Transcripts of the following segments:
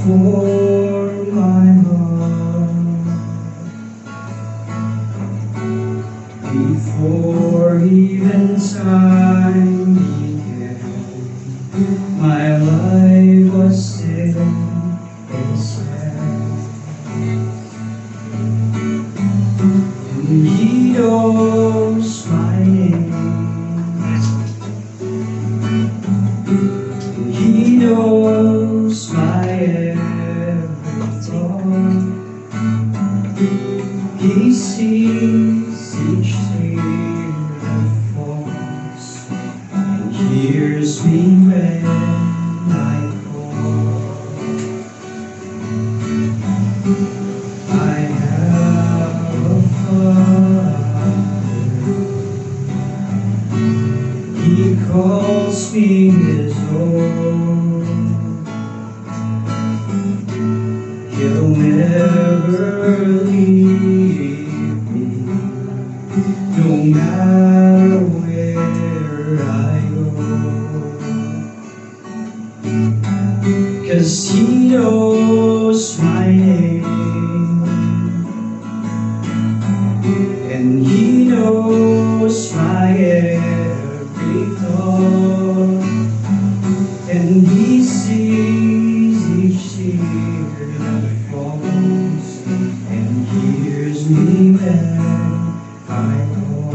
for my heart. Before even time began, my life was still His hand. And He knows my name. And He knows my every thought. He sees each tear that falls, and hears me when I call. I have a Father. He calls me His own. He'll never leave me, no matter where I go. 'Cause He knows my name, and He knows my every thought, and He sees each tear that falls, and hears me when I call.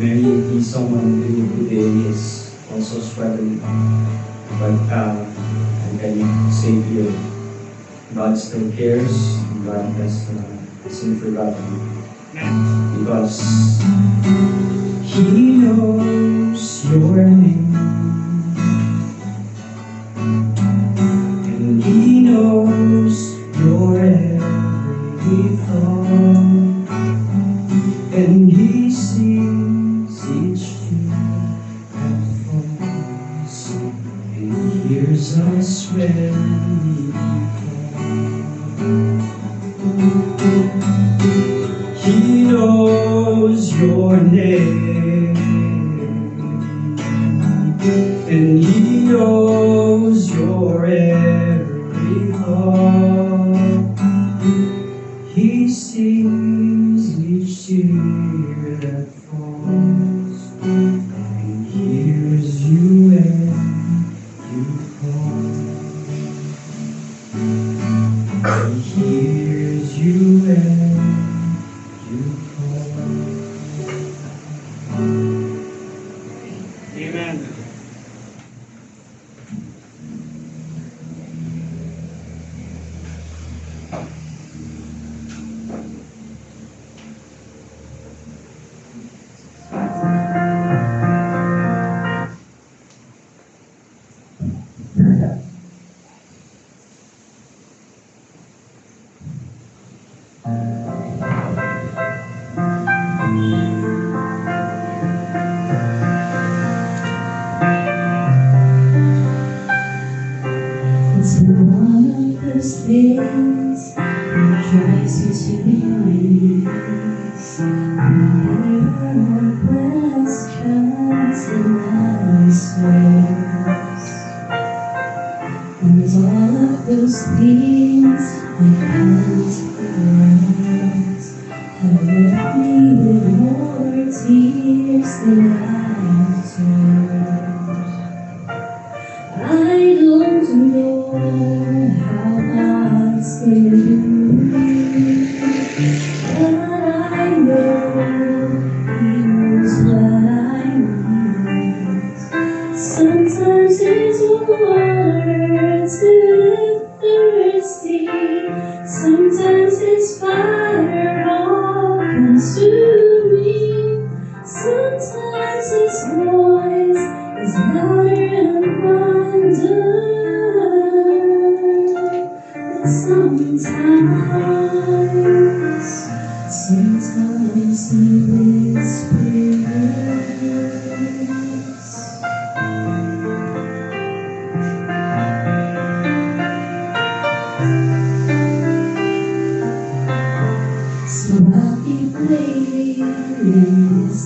Maybe someone who today is also struggling, but I can say here, God still cares, and God hasn't forgotten, because He knows your name, and He knows your every thought, and He sees each tear that falls, and hears us when we call. He knows your name, and He knows your every thought. He sees each tear that falls, and hears you when you call. He hears you when you call. Amen. It's one of those things that drives you to your knees. There are more questions than answers, and there's all of those things I can't pronounce that left me with more tears than laughter. I don't know how God's gonna do, but I know He knows what I need. Sometimes His water to the thirsty, sometimes His fire all consuming, sometimes His voice is louder and wonder, but sometimes He whispers.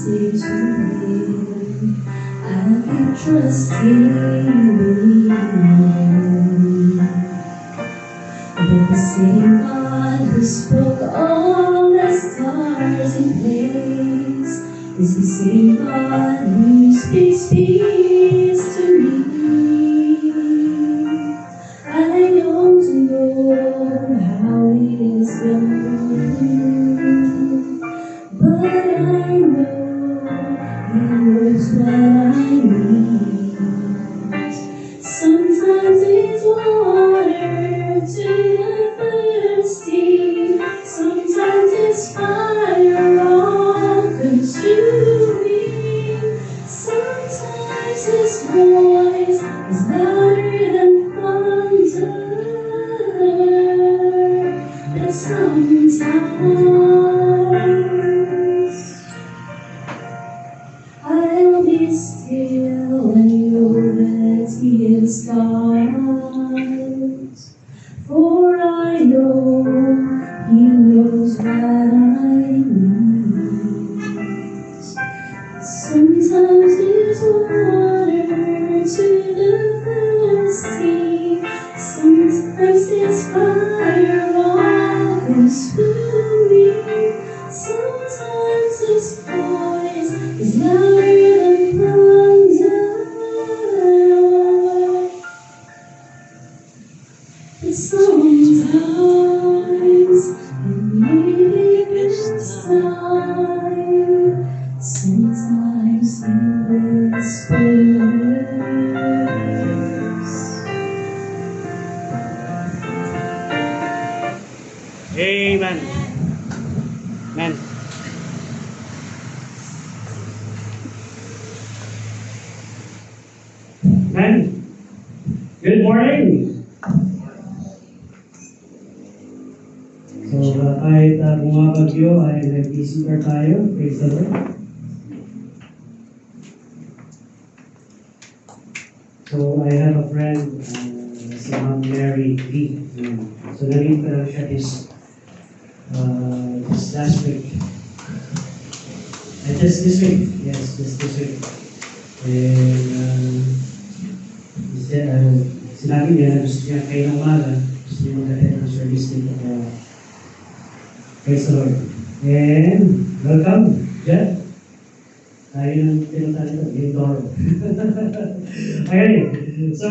easy to live. I can trust Him, believe. But the same God who spoke all the stars in place is the same God who speaks peace to me. I long to know how it is done, but I know He knows what I need. Sometimes it's water to the thirsty, sometimes it's fire all consuming, sometimes His voice is louder than thunder, but sometimes I'll be still and know that He is God. For I know He knows what I need. Sometimes it's water to the thirsty, sometimes it's fire all consuming, sometimes His voice is louder than thunder. But sometimes, and maybe this time, sometimes He whispers. Amen. Amen. Amen. Good morning. So, kahit bumabagyo ay nag-visitor tayo. Praise the Lord. So, I have a friend, si Ma'am Mary Lee. So, nalita siya this last week. Just this week. Yes, just this week. And, sinabi niya na gusto niya kayo ng umaga, gusto niya mag-attend ng service dito. Praise the Lord. And, welcome, Jeff. Tayo ng tinatali ito, Indoro. Okay, so,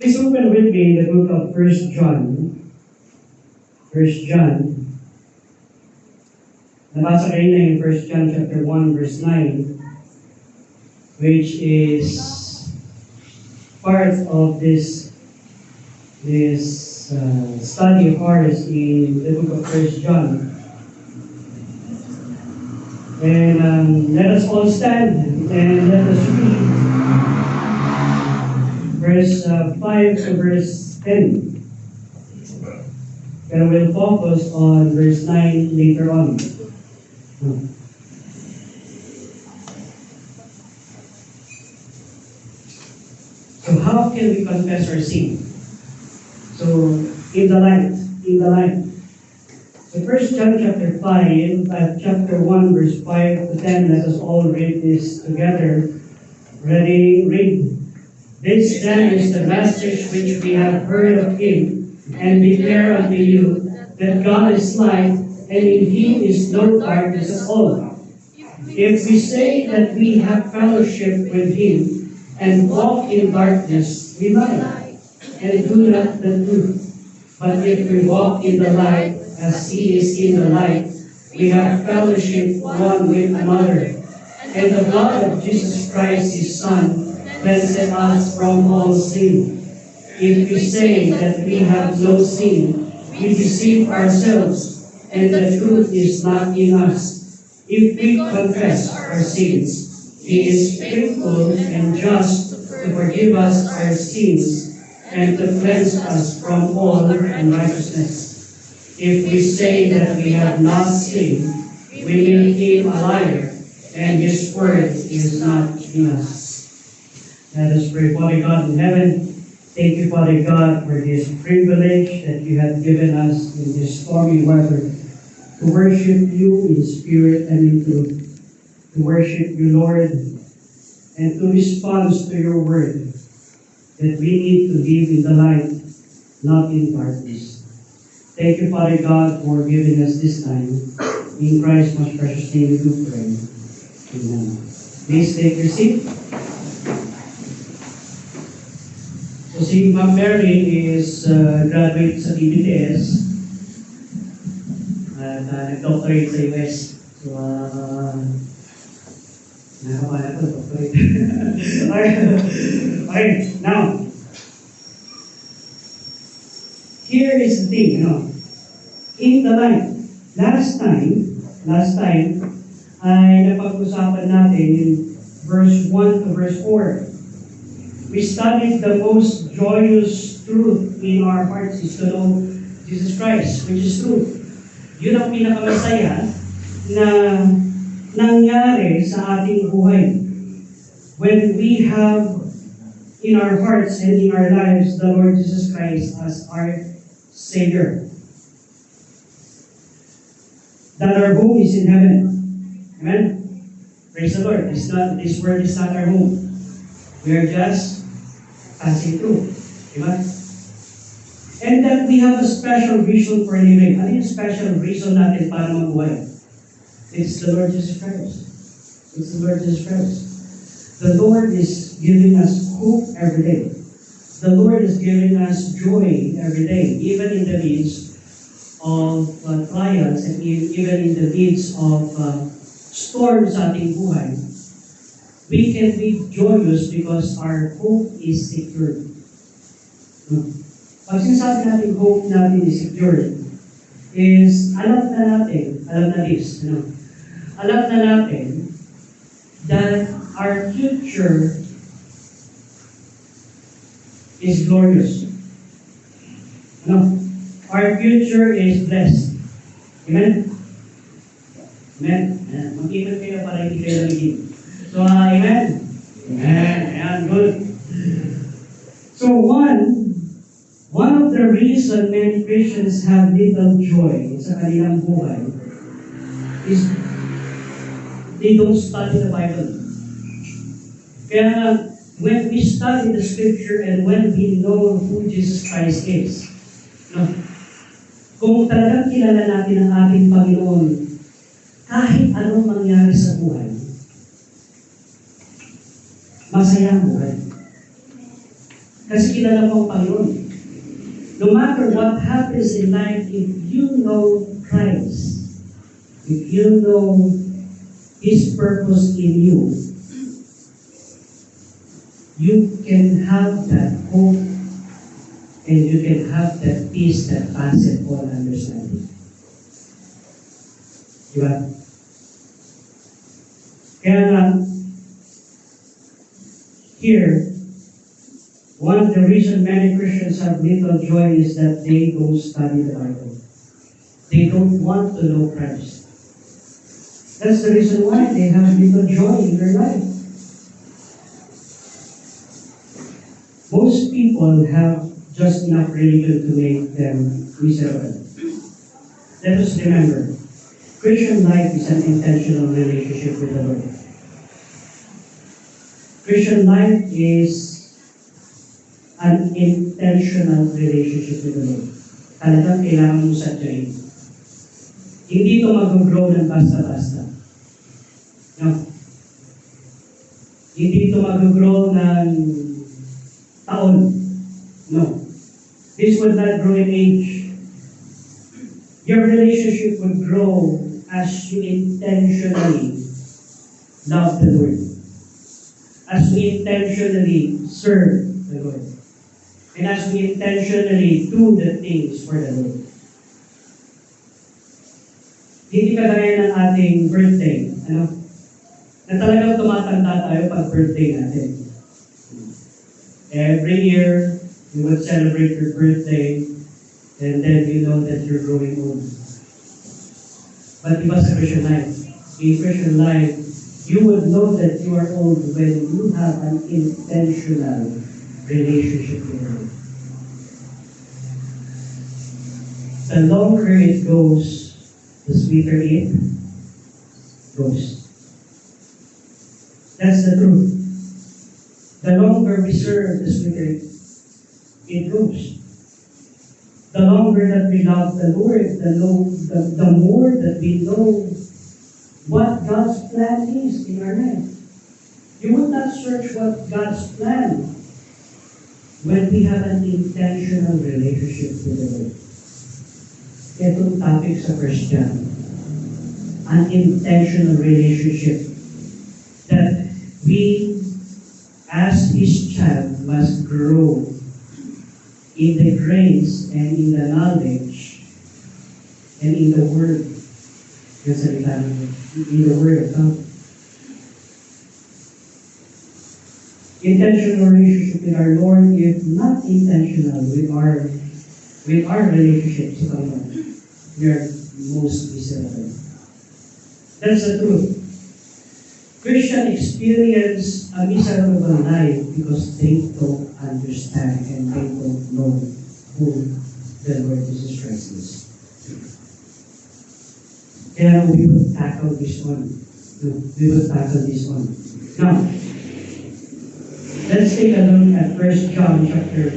please open with me the book of 1 John. 1 John. Nabasa kayo na yung 1 John chapter 1 verse 9, which is part of this study of ours in the book of 1 John. And let us all stand and let us read verse 5 to verse 10. Pero we'll focus on verse 9 later on. So how can we confess our sin? So in the light. So 1 John chapter 5, chapter 1 verse 5 to 10, let us all read this together. Ready? Read. This then is the message which we have heard of Him, and declare unto you, that God is light, and in Him is no darkness at all. If we say that we have fellowship with Him, and walk in darkness, we lie, and do not the truth. But if we walk in the light, as He is in the light, we have fellowship one with another. And the blood of Jesus Christ, His Son, cleanseth us from all sin. If we say that we have no sin, we deceive ourselves, and the truth is not in us. If we confess our sins, He is faithful and just to forgive us our sins and to cleanse us from all unrighteousness. If we say that we have not sinned, we make Him a liar, and His word is not in us. Let us pray. Father God in heaven, thank you, Father God, for this privilege that you have given us in this stormy weather to worship you in spirit and in truth. to worship you, Lord, and to respond to your word, that we need to live in the light, not in darkness. Thank you, Father God, for giving us this time. In Christ's most precious name we do pray. Amen. Please take your seat. So si Ma'am Mary is graduate sa PBTS at nag-doctorate sa US. So, nakapala ko, doctorate. Okay, now, here is the thing, in the life, last time, ay napag-usapan natin in verse 1 to verse 4. We studied the most joyous truth in our hearts is to know Jesus Christ, which is truth. Yun ang pinakamasaya na nangyari sa ating buhay. When we have in our hearts and in our lives the Lord Jesus Christ as our Savior. That our home is in heaven. Amen? Praise the Lord. This world is not our home. We are just passing through. Diba? And that we have a special reason for living. Ano yung special reason natin para mabuhay? It's the Lord Jesus Christ. It's the Lord Jesus Christ. The Lord is giving us hope every day. The Lord is giving us joy every day, even in the midst of trials and even in the midst of storms sa ating buhay. We can be joyous because our hope is secured. Pag sinasabi natin hope natin is secured, is alam na natin that our future is glorious. Our future is blessed. Amen? Amen? Mag-iman kayo para hindi kayo lamigin. So, amen? Amen. Ayan, good. So, one of the reasons many Christians have little joy sa kanilang buhay is they don't study the Bible. Kaya, when we study the Scripture and when we know who Jesus Christ is, kung talagang kilala natin ang ating Panginoon, kahit anong mangyari sa buhay, masaya ang buhay. Kasi kilala mo ang Panginoon. No matter what happens in life, if you know Christ, if you know His purpose in you, you can have that hope and you can have that peace that passes all understanding. Diba? Kaya nga, here, one of the reasons many Christians have little joy is that they don't study the Bible. They don't want to know Christ. That's the reason why they have little joy in their life. Most people have just enough religion to make them miserable. Let us remember, Christian life is an intentional relationship with the Lord. Christian life is an intentional relationship with the Lord. Talagang kailangan mo sadyain. Hindi ito mag-grow ng basta-basta. No. Hindi ito mag-grow ng taon. No. This will not grow in age. Your relationship will grow as you intentionally love the Lord. As we intentionally serve the Lord. And as we intentionally do the things for the Lord. Hindi kagaya ng ating birthday, na talagang tumatanda tayo pag birthday natin. Every year, you will celebrate your birthday, and then you know that you're growing old. But iba sa Christian life. In Christian life, you will know that you are old when you have an intentional relationship with God. The longer it goes, the sweeter it goes. That's the truth. The longer we serve the sweeter it goes. The longer that we love the Lord, the more that we know what God's plan is in our life. You would not search what God's plan when we have an intentional relationship with the Lord. Itong topic sa 1 John. An intentional relationship that we, as His child, must grow in the grace and in the knowledge and in the Word. In the Word of God. Intentional relationship with our Lord, if not intentional with our relationships with our Lord, we are most miserable. That's the truth. Christians experience a miserable life because they don't understand and they don't know who the Lord Jesus Christ is. Kaya we will tackle this one. We will tackle this one. Now, let's take a look at 1 John chapter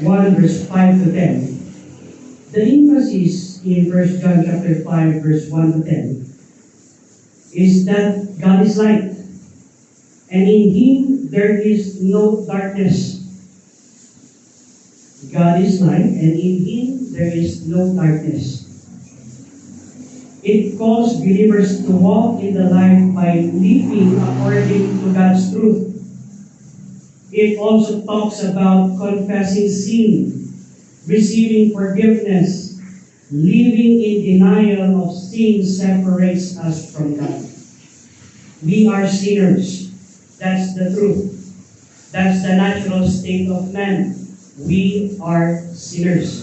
1 verse 5 to 10. The emphasis in 1 John chapter 5 verse 1 to 10 is that God is light, and in Him there is no darkness. God is light, and in Him there is no darkness. It calls believers to walk in the light by living according to God's truth. It also talks about confessing sin, receiving forgiveness. Living in denial of sin separates us from God. We are sinners. That's the truth. That's the natural state of man. We are sinners.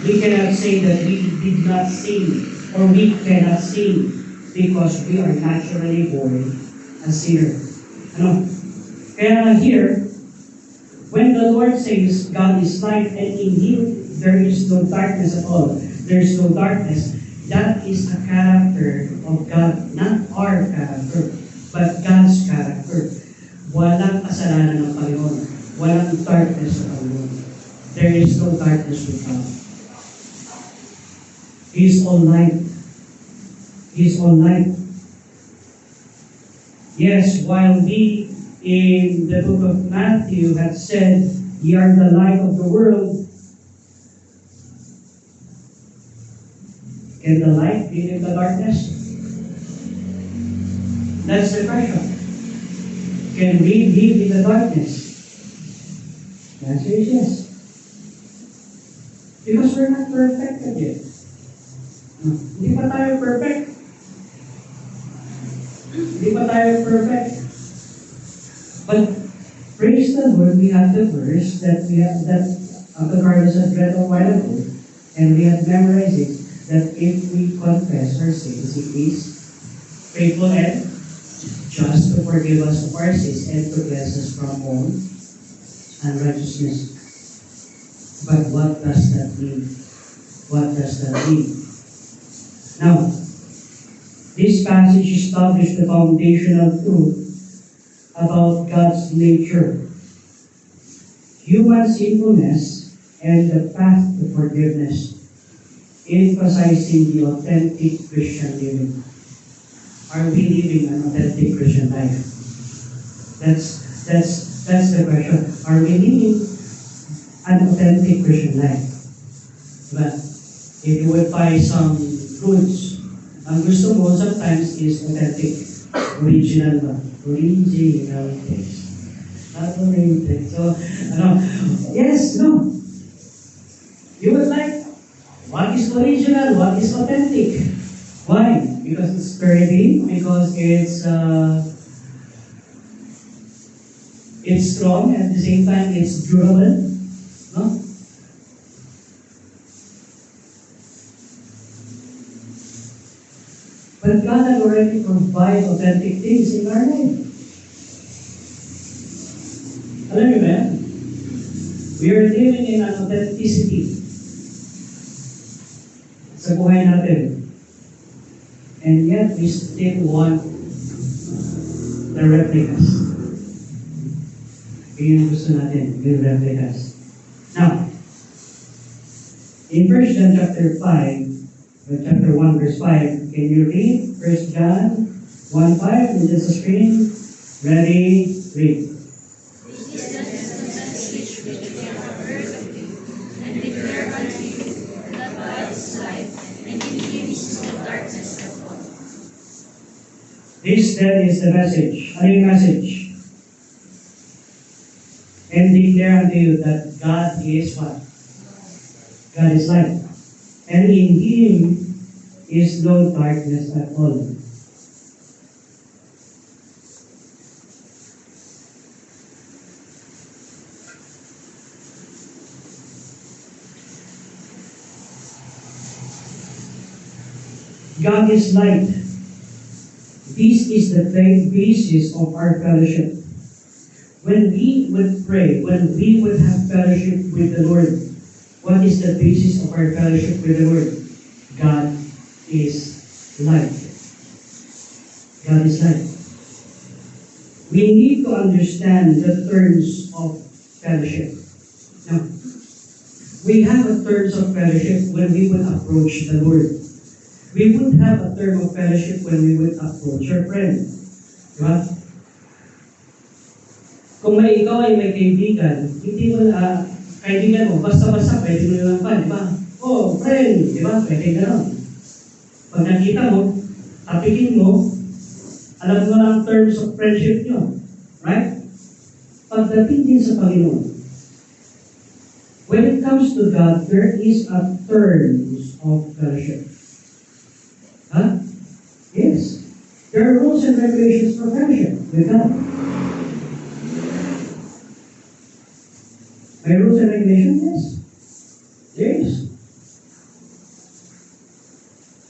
We cannot say that we did not sin or we cannot sin because we are naturally born a sinner. Ano? Kaya here, when the Lord says God is light and in Him there is no darkness at all, there is no darkness, that is a character of God, not our character, but God's character. Walang kasalanan ng Panginoon. Walang darkness sa Panginoon. There is no darkness with God. He is all light. He is all light. Yes, while we in the book of Matthew have said, "Ye are the light of the world," can the light be in the darkness? That's the question. Can we live in the darkness? The answer is yes. Because we're not perfected yet. Hindi pa tayo perfect. Hindi pa tayo perfect. But praise the Lord, we have the verse that we have that Uncle Carlos had read a while ago, and we have memorized it, that if we confess our sins, He is faithful and just to forgive us of our sins and to cleanse us from all unrighteousness. But what does that mean? What does that mean? Now, this passage establishes the foundational truth about God's nature, human sinfulness, and the path to forgiveness, emphasizing the authentic Christian living. Are we living an authentic Christian life? That's the question. Are we living an authentic Christian life? But if you would buy some goods, ang gusto mo sometimes is authentic, original ba? Original taste. Not oriented. So, yes, no. You would like, what is original? What is authentic? Why? Because it's sturdy, because it's strong, at the same time it's durable. No? But God had already provided authentic things in our life. Alam niyo ba? We are living in an authenticity sa buhay natin. and yet we still want the replicas. Yun ang gusto natin, yung replicas. Now, in 1 John chapter 5, chapter 1 verse 5, can you read 1 John 1:5 in the screen? Ready, read. This then is the message. Ano yung message? And declare unto you that God is what? God is light. And in Him is no darkness at all. God is light. This is the basis of our fellowship. When we would pray, when we would have fellowship with the Lord, what is the basis of our fellowship with the Lord? God is light. God is light. We need to understand the terms of fellowship. Now, we have a terms of fellowship when we would approach the Lord. We would have a term of fellowship when we would approach our friend. Diba? Kung ikaw ay may kaibigan, hindi mo kaibigan mo, basta-basta pwede mo lang pa, di ba? Oh, friend, di ba? Pwede gano'n. Pag nakita mo, tapikin mo, alam mo na ang terms of friendship nyo. Right? Pagdating din sa Panginoon, when it comes to God, there is a terms of fellowship. Huh? Yes. There are rules and regulations for fellowship with God. May rules and regulations? Yes. There is.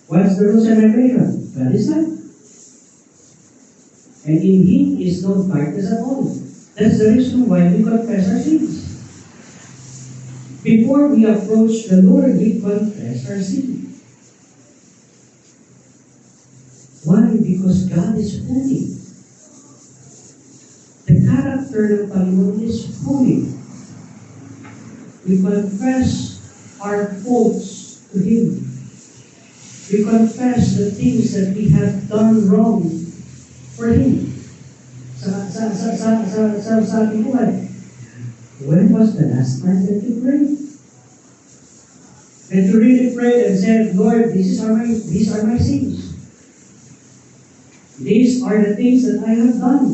What's the rules and regulations? God is light. And in Him is no darkness at all. That's the reason why we confess our sins. Before we approach the Lord, we confess our sins. Why? Because God is holy. The character ng Panginoon is holy. We confess our faults to Him. We confess the things that we have done wrong for Him. Sa ating buhay. When was the last time that you prayed? That you really prayed and said, Lord, these are my sins. These are the things that I have done.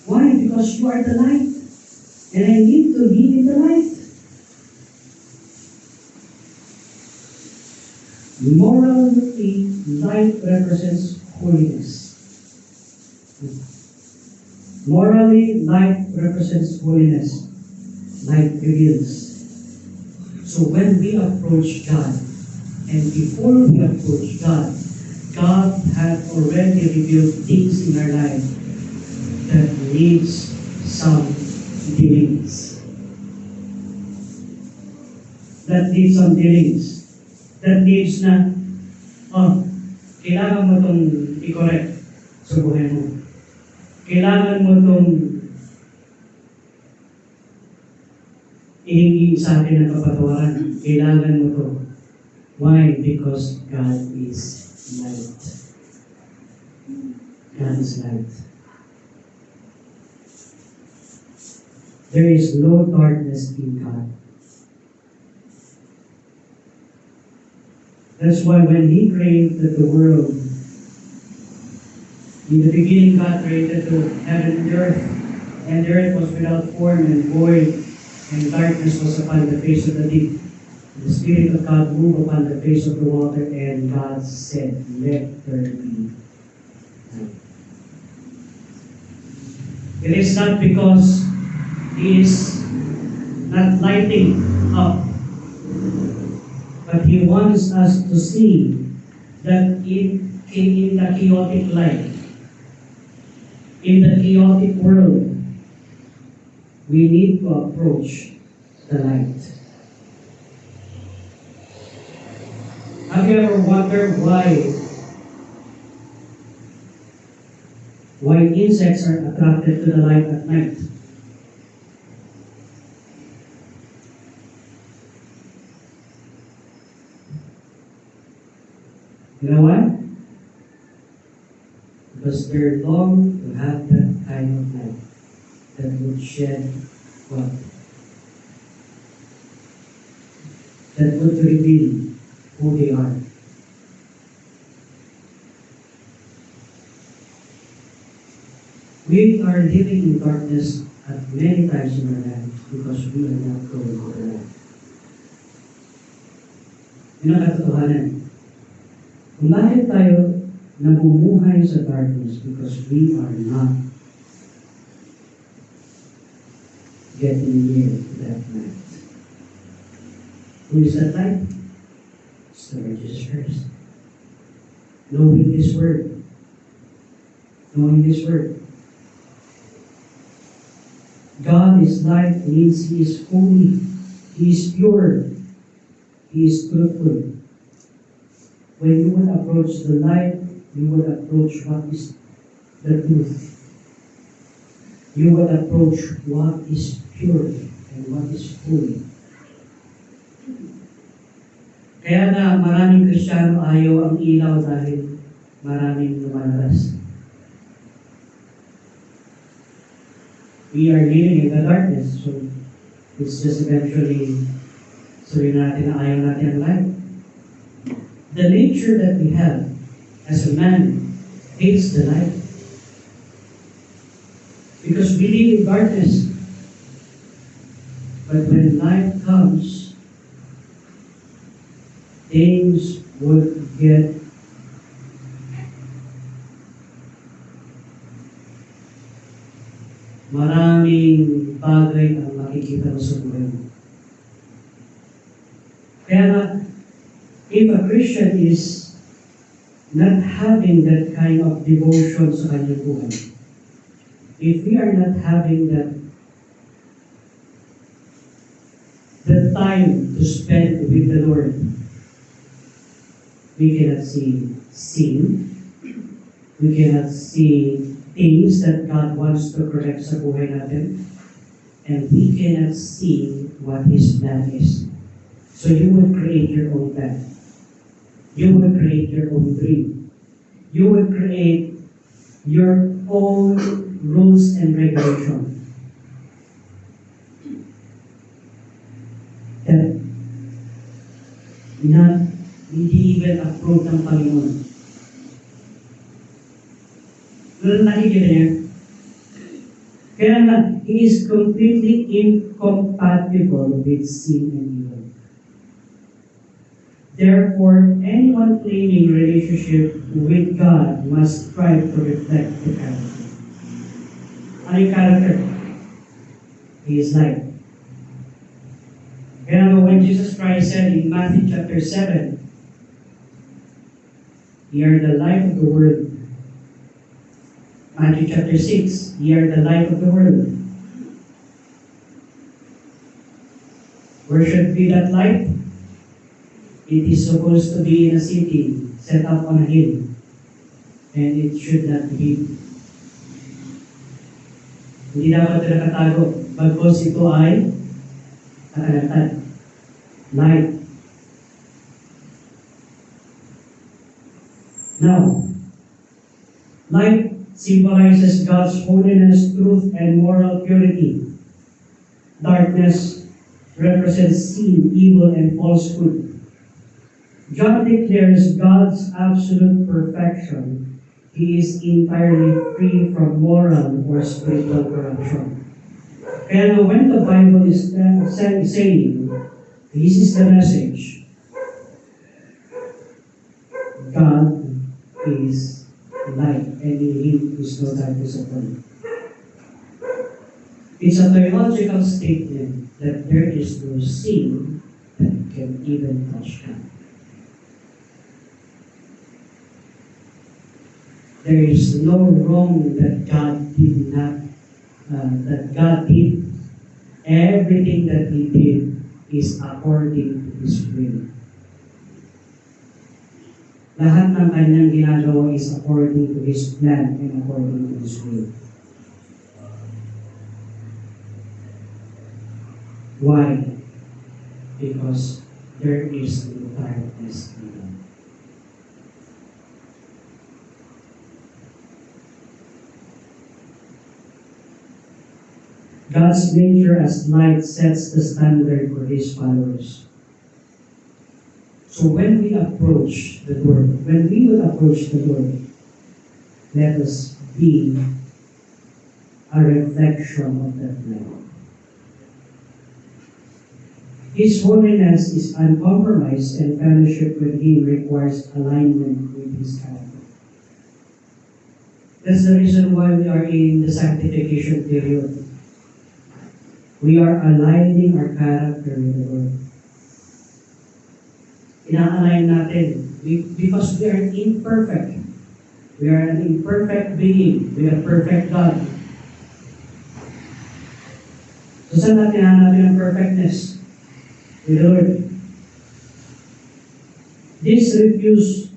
Why? Because you are the light. And I need to live in the light. Morally, light represents holiness. Morally, light represents holiness. Light reveals. So when we approach God, and before we approach God, God had already revealed things in our life that needs some dealings. That needs some dealings. That needs na, kailangan mo itong i-correct sa buhay mo. Kailangan mo itong ihingi sa akin ng kapatawaran. Kailangan mo ito. Why? Because God is light. God is light. There is no darkness in God. That's why when He created the world, in the beginning God created the heaven and earth, and the earth was without form and void, and darkness was upon the face of the deep. The Spirit of God moved upon the face of the water, and God said, let there be light. It is not because He is not lighting up, but He wants us to see that in the chaotic life, in the chaotic world, we need to approach the light. Have you ever wondered why Why insects are attracted to the light at night. You know why? Because they're long to have that kind of light that would shed what? That would reveal who they are. We are living in darkness at many times in our lives because we are not going to the light. Yun ang katotohanan. Kung bakit tayo namumuhay sa darkness because we are not getting near to that light. Who is that light? It's the Lord Jesus Christ. Knowing His Word. Knowing His Word. God is light means He is holy. He is pure. He is truthful. When you would approach the light, you would approach what is the truth. You would approach what is pure and what is holy. Kaya na maraming Kristiyano ayaw ang ilaw dahil maraming lumalaras. We are living in the darkness, so it's just eventually sabihin natin na ayaw natin ang light. The nature that we have as a man hates the light. Because we live in darkness. But when light comes, things would get maraming bagay ang makikita mo sa buhay mo. Kaya nga, if a Christian is not having that kind of devotion sa kanyang buhay, if we are not having that time to spend with the Lord, we cannot see sin, we cannot see things that God wants to correct sa buhay natin, and we cannot see what His plan is. So you would create your own plan. You would create your own dream. You would create your own rules and regulations. That hindi even approved ng Panginoon. Pero nakikita niya, kaya nga, He is completely incompatible with sin and evil. Therefore, anyone claiming relationship with God must strive to reflect the character. Ano yung character? He is light. Kaya nga, when Jesus Christ said in Matthew chapter 7, "Ye are the light of the world." Matthew chapter 6, "Ye are the light of the world." Where should be that light? It is supposed to be in a city set up on a hill, and it should not be. Hindi dapat nakatago, bagkos ito ay nakalantad. Light. Now, light symbolizes God's holiness, truth, and moral purity. Darkness represents sin, evil, and falsehood. John declares God's absolute perfection. He is entirely free from moral or spiritual corruption. Kaya when the Bible is saying, this is the message, God is light, and in Him is no darkness at all. It's a theological statement that there is no sin that can even touch God. There is no wrong that God did not, that God did. Everything that He did is according to His will. Lahat ng kanyang ginagawa is according to His plan and according to His will. Why? Because there is no darkness in Him. God's nature as light sets the standard for His followers. So when we approach the Lord, when we will approach the Lord, let us be a reflection of that light. His holiness is uncompromised, and fellowship with Him requires alignment with His character. That's the reason why we are in the sanctification period. We are aligning our character with the Lord. Ina-align natin because we are imperfect. We are an imperfect being. We are perfect God. So saan natin hanapin ang perfectness? With the Lord. This refutes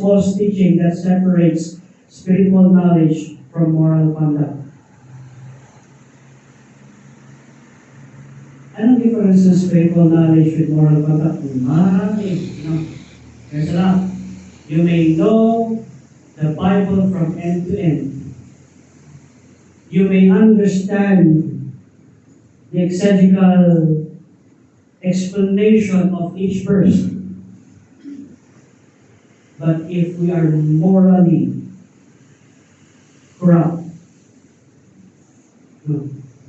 false teaching that separates spiritual knowledge from moral conduct. Anong difference ng spiritual knowledge with moral conduct? Marami. There's a lot. You may know the Bible from end to end. You may understand the exegetical explanation of each verse. But if we are morally corrupt,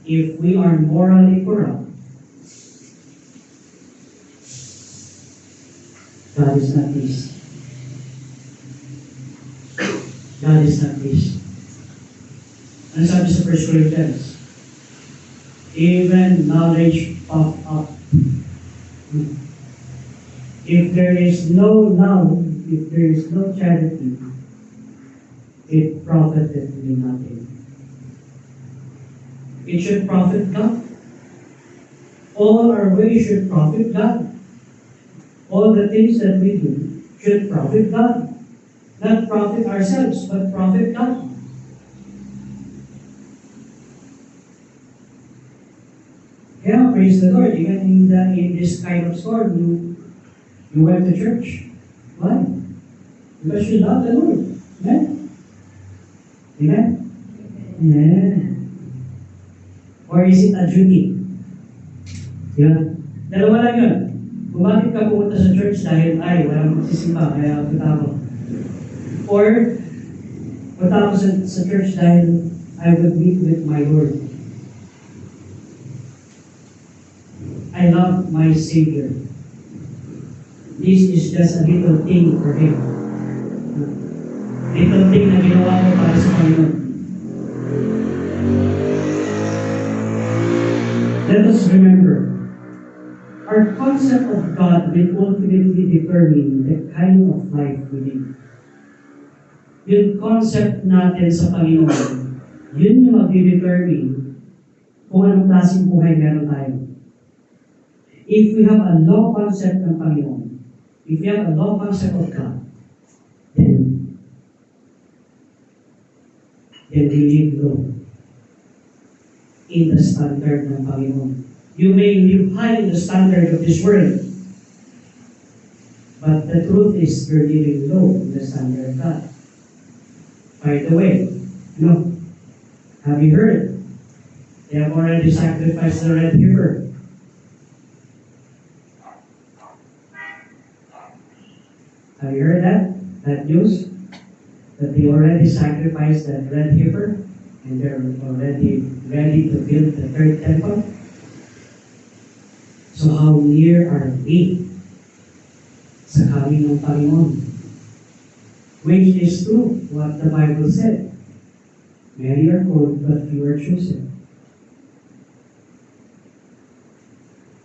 if we are morally corrupt, God is not pleased. God is not pleased. Ano sabi sa 1 Corinthians? Even knowledge puffed up. If there is no love, if there is no charity, it profited me nothing. It should profit God. All our ways should profit God. All the things that we do should profit God. Not profit ourselves, but profit God. Yeah, praise the Lord. Even in this kind of storm, you went to church. Why? Because you love the Lord. Amen? Amen? Yeah. Or is it a duty? Yeah. Dalawa lang yun. Kung bakit ka pumunta sa church dahil, walang magsisimba, kaya punta ako. Or, punta ako sa church dahil I would meet with my Lord. I love my Savior. This is just a little thing for Him. Little thing na ginawa ko para sa Panginoon. Let us remember, our concept of God will ultimately determine the kind of life we live. Yung concept natin sa Panginoon, yun yung mag-determine kung anong klaseng buhay meron tayo. If we have a low concept ng Panginoon, if we have a low concept of God, then we live low in the standard ng Panginoon. You may live high in the standard of this world, but the truth is you're living low in the standard of God. By the way, have you heard? They have already sacrificed the red heifer. Have you heard that news? That they already sacrificed that red heifer and they're already ready to build the third temple? So how near are we sa coming ng Panginoon? Which is true, what the Bible said. Many are called, but few are chosen.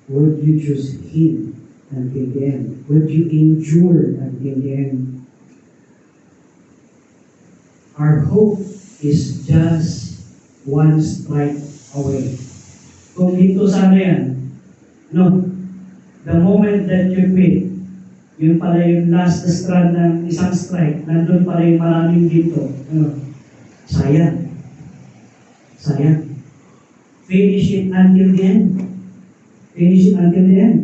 Would you choose Him until the end? Would you endure until the end? Our hope is just one strike away. Kung dito sana yan, the moment that you quit, Yun pala yung last na strand ng isang strike. Nandun pala yung maraming dito. Sayang. Sayang. Finish it until the end. Finish it until the end.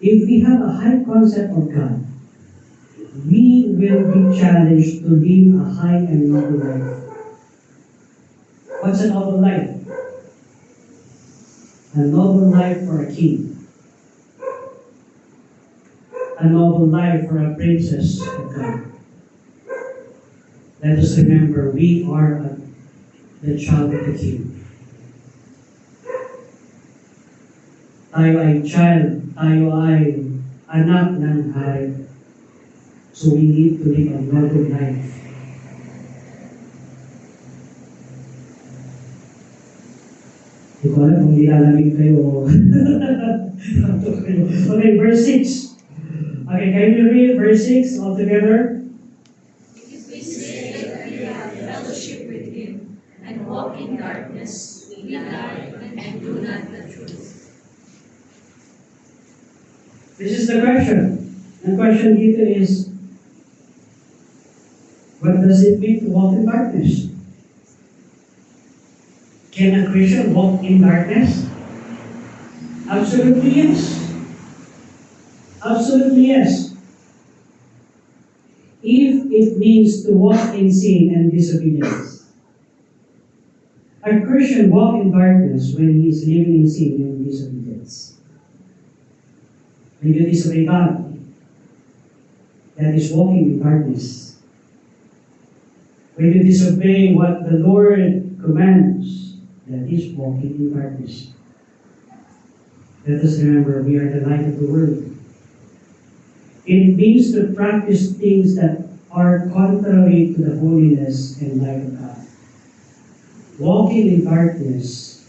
If we have a high concept of God, we will be challenged to live a high and noble life. What's a noble life? A noble life for a king. A noble life for a princess of God. Let us remember, we are the child of the king. Tayo ay child, tayo ay anak ng hari. So we need to live a noble life. Hindi ko alam kung nilalamig kayo. Okay, verse 6. Okay, can you read verse 6 all together? If we say that we have fellowship with him and walk in darkness, we lie and do not the truth. This is the question. The question dito is, what does it mean to walk in darkness? Can a Christian walk in darkness? Absolutely yes. Absolutely yes. If it means to walk in sin and disobedience. A Christian walk in darkness when he is living in sin and disobedience. When you disobey God, that is walking in darkness. When you disobey what the Lord commands, that is walking in darkness. Let us remember, we are the light of the world. It means to practice things that are contrary to the holiness and light of God. Walking in darkness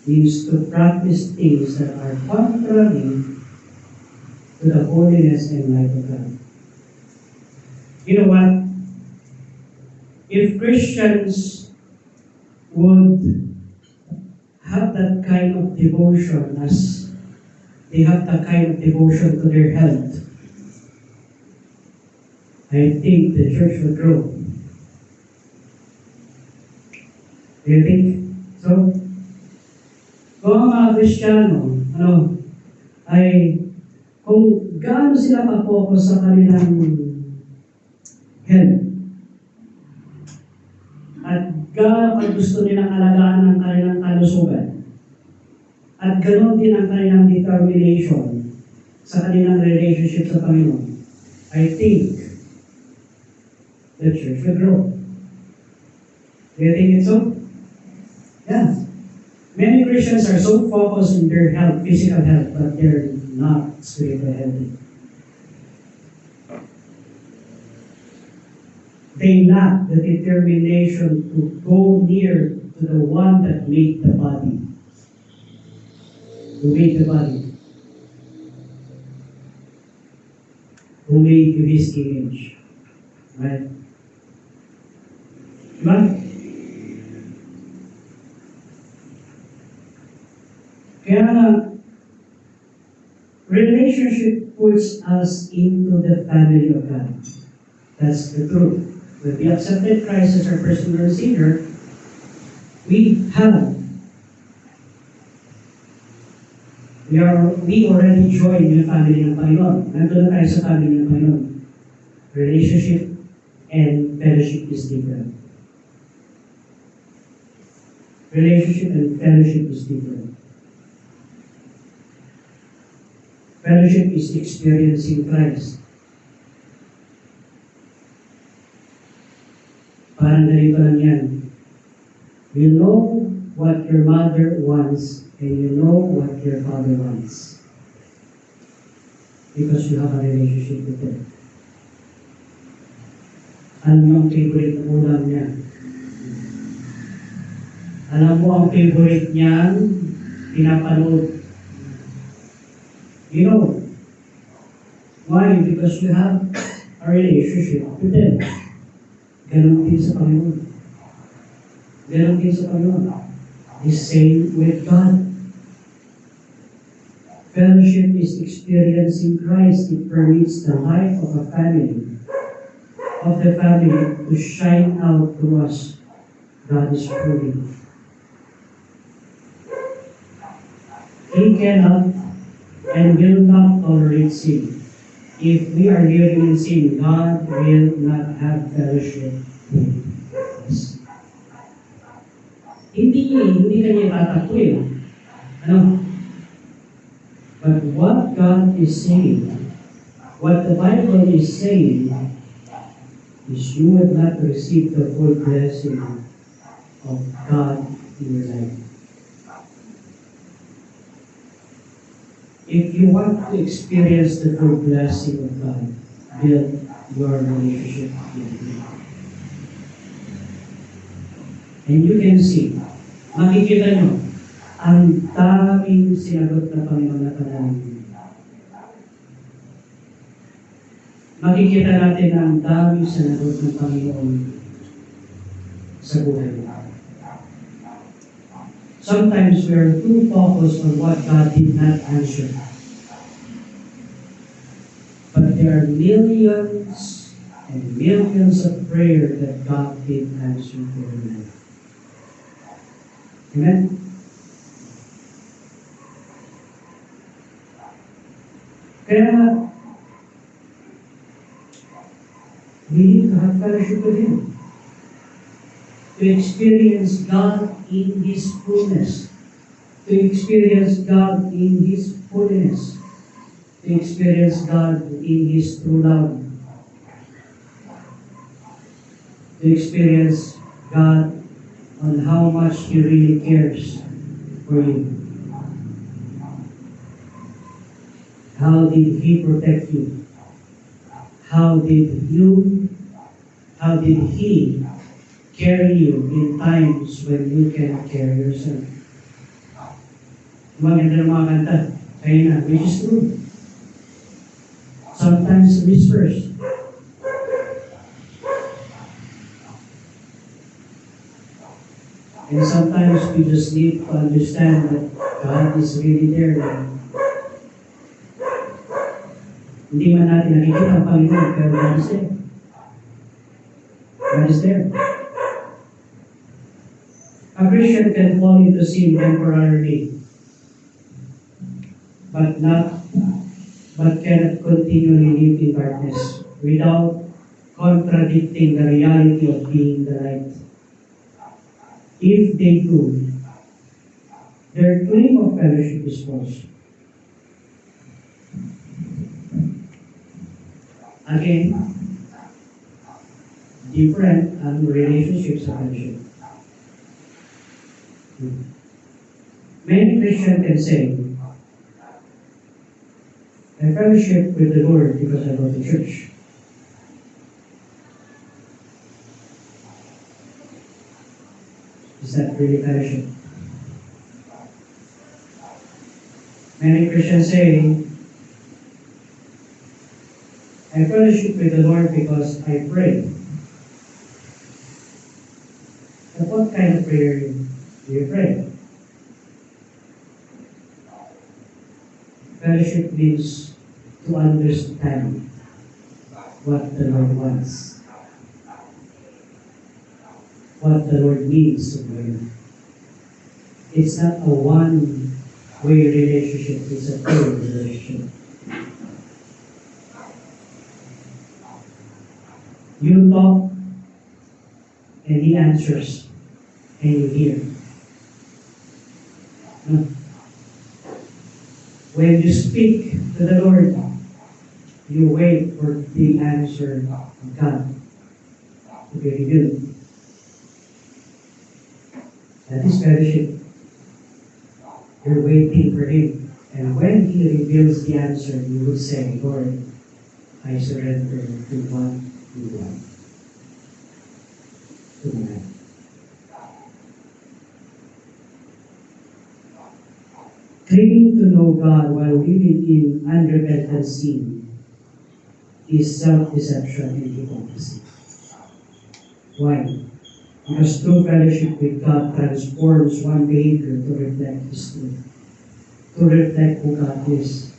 means to practice things that are contrary to the holiness and light of God. You know what? If Christians would have that kind of devotion as they have that kind of devotion to their health, I think the church will grow. Do you think so? Kung ang mga Kristiyano, kung gaano sila pa-focus sa kanilang health, at gaano gusto nilang alagaan ng kanilang kalusugan, at ganoon din ang kanilang determination sa kanilang relationship sa Panginoon, I think the church will grow. Do you think it's so? Yeah. Many Christians are so focused in their health, physical health, but they're not spiritually healthy. They lack the determination to go near to the one that made the body. Who made the body? Who made you his image? Right? Diba? Kaya nga, relationship puts us into the family of God. That's the truth. When we accepted Christ as our personal Savior, we already join yung family ng Panginoon. Nandun na tayo sa family ng Panginoon. Relationship and fellowship is different. Relationship and fellowship is different. Fellowship is experiencing Christ. Parang ganito lang yan. You know what your mother wants and you know what your father wants. Because you have a relationship with them. Alam mo ang favorite na ulam niya. Alam mo ang favorite niyang pinapanood. You know. Why? Because you have a relationship with them. Ganon din sa Panginoon. Ganon din sa Panginoon. The same with God. Fellowship is experiencing Christ. It permits the life of a family, to shine out to us. God is proving. He cannot and will not tolerate sin. If we are living in sin, God will not have fellowship with us. Hindi kanya itatakloy. Ano? But what God is saying, what the Bible is saying, is you would not receive the full blessing of God in your life. If you want to experience the full blessing of God, build your relationship with Him. And you can see, makikita nyo, ang daming sinagot na Panginoon na panalangin. Makikita natin na ang daming sinagot ng Panginoon sa buhay mo. Sometimes we are too focused on what God did not answer. But there are millions and millions of prayer that God did answer for your life. Amen? Kaya we need to have fellowship with Him. To experience God in His fullness. To experience God in His holiness. To experience God in His true love. To experience God on how much He really cares for you. How did He protect you? How did He carry you in times when you cannot carry yourself? Maganda ng mga kanta, kaya na, which is true. Sometimes whispers. And sometimes we just need to understand that God is really there now. Hindi man natin nakikita ang Panginoon, pero God is there. God is there. A Christian can fall into sin temporarily, but cannot continually live in darkness without contradicting the reality of being the light. If they do, their claim of fellowship is false. Again, different relationships of fellowship. Many Christians can say, I fellowship with the Lord because I go to church. Is that really fellowship? Many Christians say, I fellowship with the Lord because I pray. But what kind of prayer do you pray? Fellowship means to understand what the Lord wants, what the Lord needs of you. It's not a one-way relationship, it's a two-way relationship. You talk, and He answers, and you hear. No. When you speak to the Lord, you wait for the answer of God to be revealed. That is fellowship. You're waiting for Him. And when He reveals the answer, you will say, Lord, I surrender to what You want. Tonight. Claiming to know God while living in unrepentant sin is self-deception and hypocrisy. Why? Because true fellowship with God transforms one behavior to reflect His truth. to reflect who God is.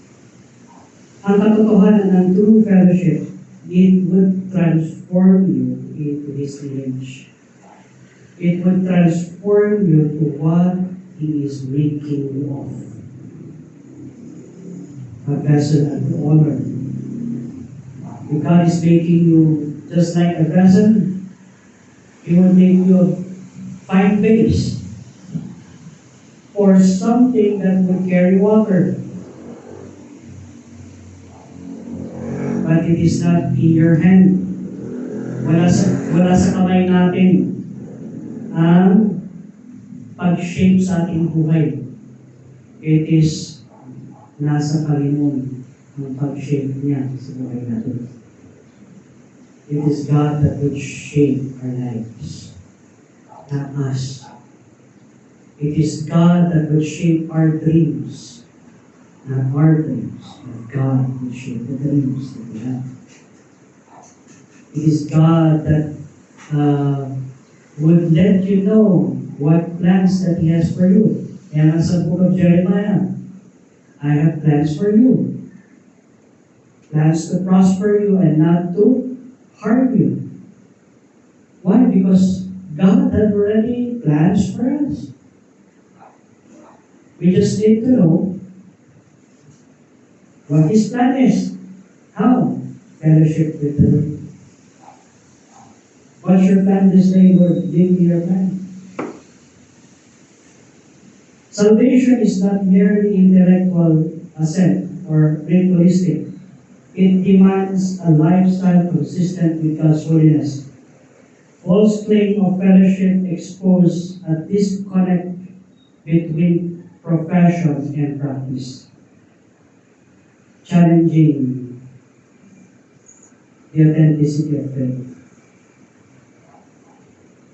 Ang katotohanan ng true fellowship, it would transform you into His image. It would transform you to what He is making you of. A vessel of honor. If God is making you just like a vessel, He will make you a fine vase or something that would carry water. But it is not in your hand. Wala sa kamay natin ang pag-shape sa ating buhay. It is nasa Panginoon ang pag-shape niya sa buhay natin. It is God that would shape our lives, not us. It is God that would shape our dreams, not our dreams, but God would shape the dreams that we have. It is God that would let you know what plans that He has for you. Kaya nga sa book of Jeremiah, I have plans for you. Plans to prosper you and not to harm you. Why? Because God had already plans for us. We just need to know what His plan is. How? Fellowship with the Lord. What's your plan this day, Lord? Give me your plan. Salvation is not merely intellectual assent or ritualistic. It demands a lifestyle consistent with God's holiness. False claim of fellowship expose a disconnect between profession and practice, challenging the authenticity of faith.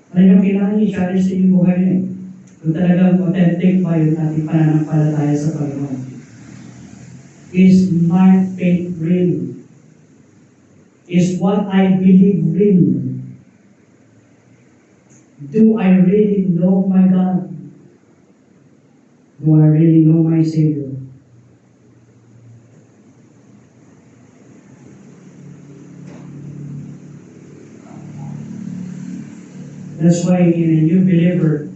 Ano yung kailangan i-challenge sa inyong buhay niyo? Kung talagang authentic ba yung ating pananampalataya sa Panginoon? Is my faith real? Is what I believe real? Do I really know my God? Do I really know my Savior? That's why in a new believer,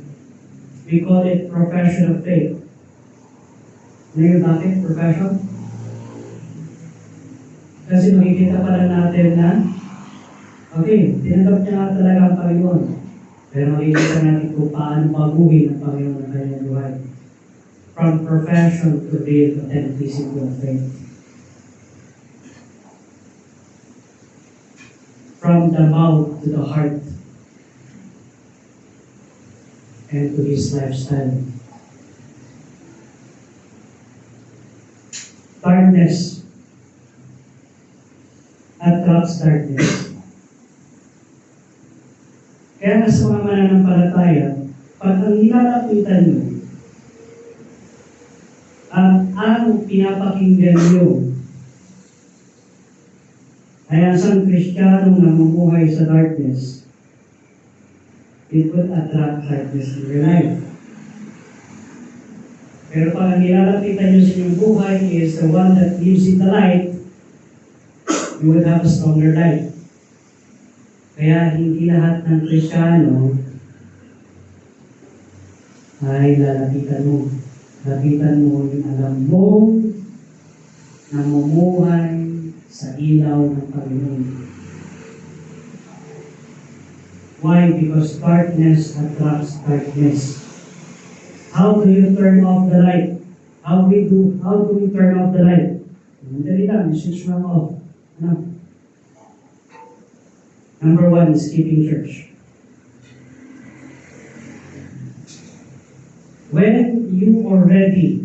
we call it profession of faith. Ano yung bakit? Profession? Kasi makikita pala natin na, okay, tinanggap niya nga talaga ang Panginoon. Pero makikita natin kung paano baguhin ang Panginoon ng kanyang buhay. From profession to real authenticity of faith. From the mouth to the heart. And to his lifestyle. Darkness attracts darkness. Kaya nga sa mga mananampalataya, pag ang nilalapitan nyo at ang pinapakinggan nyo ay isang Kristiyanong namumuhay sa darkness, it would attract darkness in your life. Pero pag ang nilalapitan nyo sa inyong buhay is the one that lives in the light, you would have a stronger light. Kaya hindi lahat ng Kristiyano ay lalapitan mo. Lapitan mo yung alam mo namumuhay sa ilaw ng Panginoon. Why? Because darkness attracts darkness. How do you turn off the light? How do we turn off the light? Dali lang, switch lang off. Ano? Number one is keeping church. When you already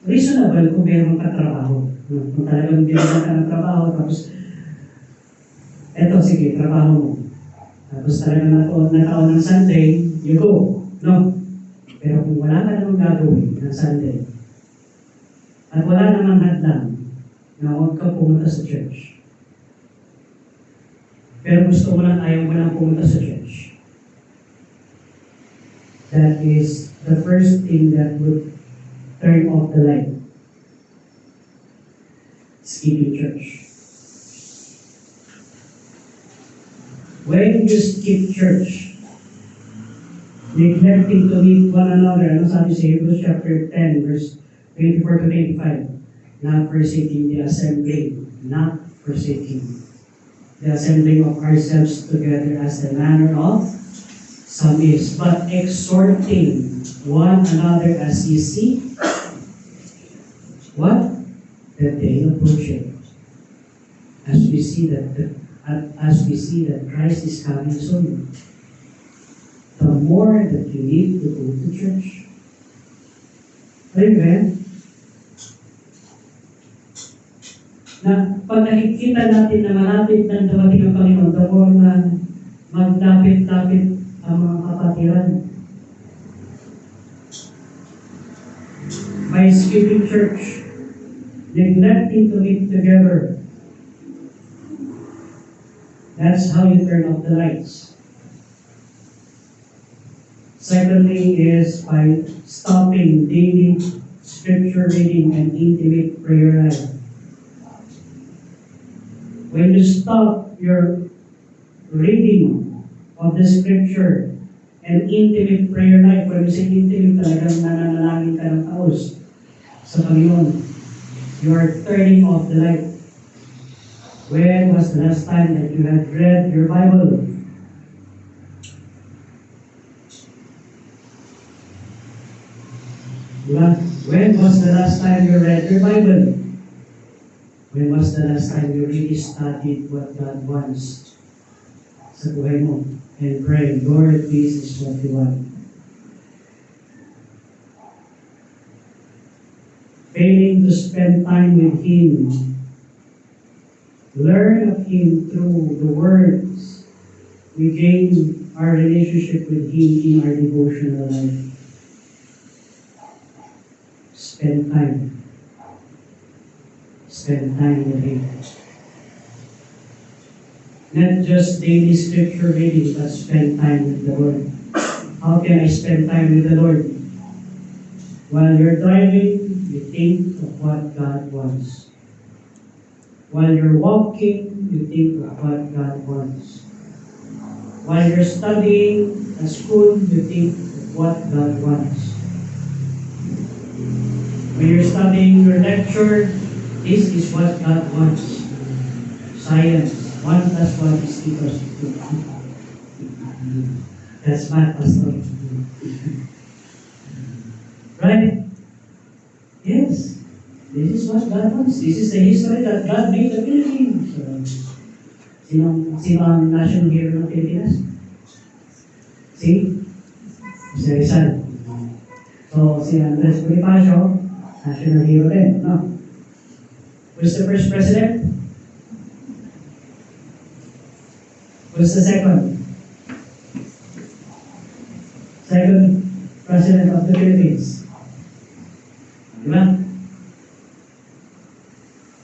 reasonable kung meron ka trabaho. Kung talagang binigyan ka ng trabaho, tapos eto, sige, trabaho mo. Tapos talagang nataon ng Sunday, you go. No? Pero kung wala ka namang gagawin ng Sunday, at wala namang hadlang na huwag ka pumunta sa church, pero gusto mo lang, ayaw mo lang pumunta sa church, that is the first thing that would turn off the light? Skipping church. When you skip church, neglecting to meet one another, ano sabi sa Hebrews chapter 10, verse 24 to 25, not forsaking the assembly, not forsaking the assembling of ourselves together as the manner of some is, but exhorting one another as ye see, what? The day approaching. As we see that Christ is coming soon, the more that you need to go to church. Amen? Na pag nakikita natin na malapit na dumating ang Panginoon, the more na maglapit-lapit ang mga kapatiran. By skipping church, neglecting to meet together, that's how you turn off the lights. Secondly is by stopping daily scripture reading and intimate prayer life. When you stop your reading of the scripture and intimate prayer life, when you say intimate, talagang nananalangin ka ng taos sa Panginoon, you are turning off the light. When was the last time that you had read your Bible? When was the last time you read your Bible? When was the last time you really studied what God wants sa buhay mo? And pray, Lord, this is what you want. Failing to spend time with Him. Learn of Him through the words. We gain our relationship with Him in our devotional life. Spend time. Spend time with Him. Not just daily scripture reading, but spend time with the Lord. How can I spend time with the Lord? While you're driving, you think of what God wants. While you're walking, you think of what God wants. While you're studying at school, you think of what God wants. When you're studying your lecture, this is what God wants. Science. 1 plus 1 is equals to 2. That's math, Pastor. Right? Yes. This is what God wants. This is the history that God made the Philippines. Sino ang national hero ng Pilipinas? Si Rizal. So, si Andres Bonifacio, national hero din, no? Who's the first president? Who's the second? Second president of the Philippines. Diba?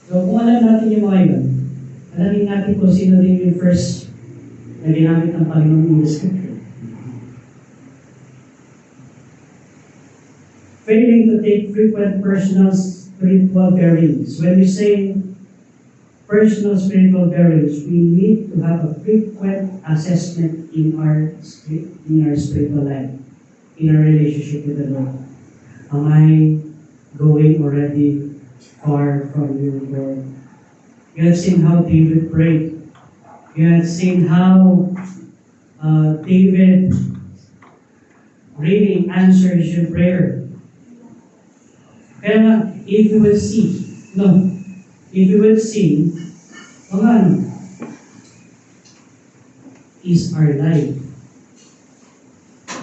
So, kung alam natin yung mga yun, alamin natin kung sino din yung first na ginamit ng Panginoon in the Scripture. Failing to take frequent personal spiritual bearings. When we say personal spiritual bearings, we need to have a frequent assessment in our spiritual life, in our relationship with the Lord. Am I going already far from you, Lord? You have seen how David prayed. You have seen how David really answers your prayer. Kaya if you will see, is our life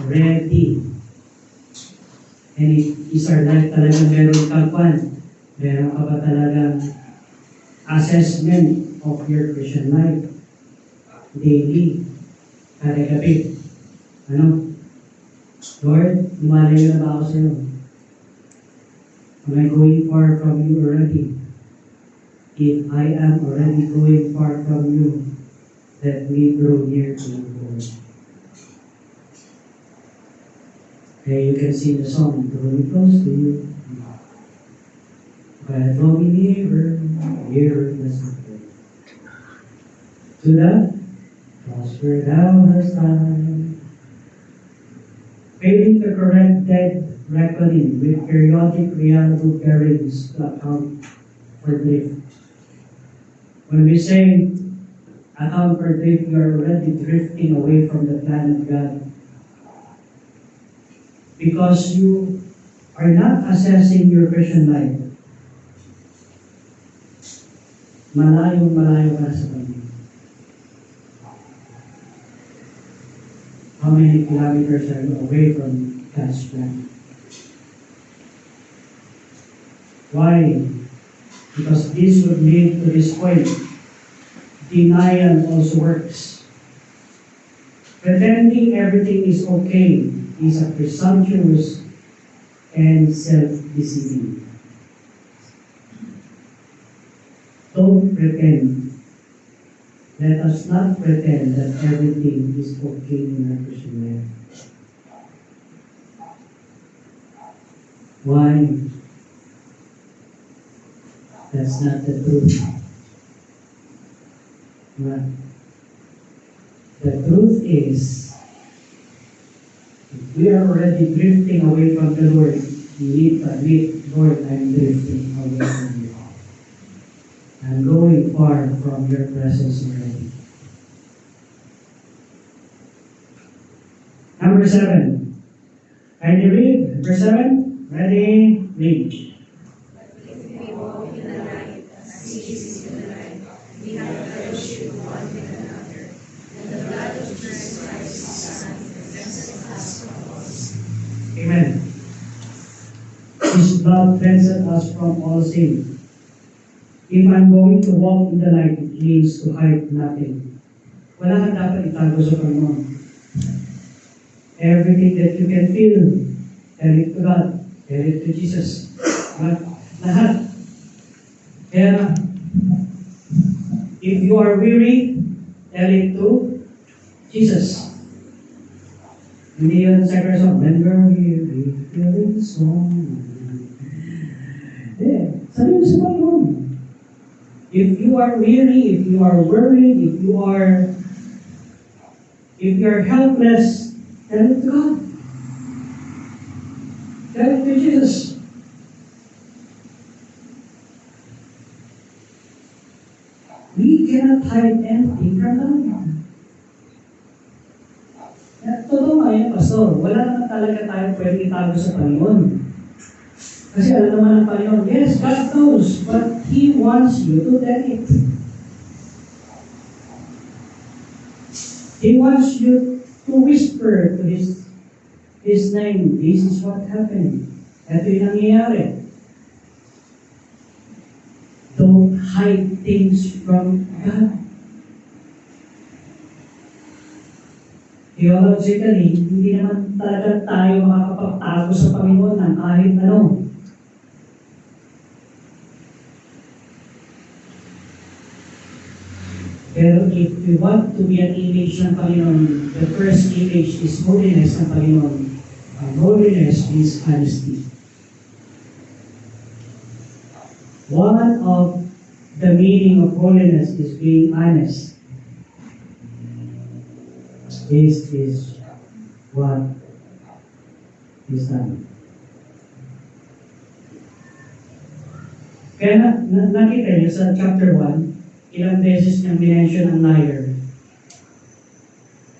ready? And is our life talagang meron kang kwan? Meron ka ba talagang assessment of your Christian life? Daily, kada gabi. Ano? Lord, lumalayo na ba ako sa'yo? Am I going far from you already? If I am already going far from you, let me grow near to you, Lord. Okay, you can sing the song, draw me close to you. But draw me nearer, nearer, let's pray. To the cross where thou hast died. Failing to correct dead reckoning with periodic reality bearings to account for drift. When we say account for drift, you are already drifting away from the plan of God. Because you are not assessing your Christian life. Malayong-malayo ka sa Kanya. How many kilometers are you away from God's plan? Why? Because this would lead to this point. Denial also works. Pretending everything is okay is a presumptuous and self-deceiving. Don't pretend. Let us not pretend that everything is okay in our Christian life. Why? That's not the truth. But the truth is, if we are already drifting away from the Lord, we need to admit, Lord, I'm drifting away from you. I'm going far from your presence already. Number 7. Can you read? Verse 7? Ready? Read. If we walk in the light, as He is in the light, we have fellowship one with another. And the blood of Jesus Christ, His Son, cleanses us from all sin. Amen. His blood cleanses us from all sin. If I'm going to walk in the light, it means to hide nothing. Wala kang dapat itago sa Panginoon. Everything that you can feel, tell it to God, tell it to Jesus. Lahat. Kaya, if you are weary, tell it to Jesus. Hindi yun sa person, when we're weary, feeling strong. Sabi mo sa Panginoon. If you are weary, if you are worried, if you are helpless, tell it to God. Tell it to Jesus. We cannot hide anything from God. Totoo nga yan, Pastor. Wala naman talaga tayo pwede itago sa Panginoon. Kasi alam naman ng Panginoon, yes, God knows, but He wants you to tell it. He wants you to whisper to His name, this is what happened. Ito yung nangyayari. Don't hide things from God. Theologically, hindi naman talaga tayo makakapagtago sa Panginoon ng kahit ano. Pero if we want to be an image ng Panginoon, the first image is holiness ng Panginoon. And holiness is honesty. One of the meaning of holiness is being honest. This is what is done. Kaya nakita niyo sa chapter 1, ilang beses niyang minention ang liar.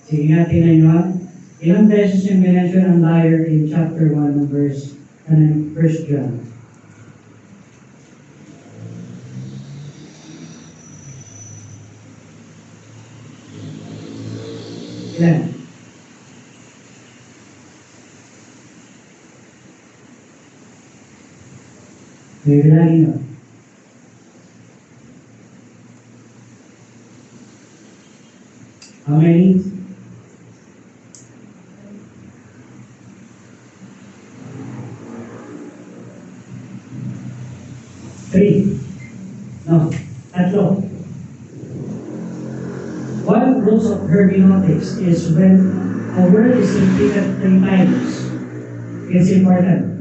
Sige nga, tingnan niyo ha. Ilang beses niyang minention ang liar in chapter 1 verse 1 John. Ilan? May bilangin nyo. How many? Three. No, tatlo. One rules of hermeneutics is when a word is repeated 3 times, It's important.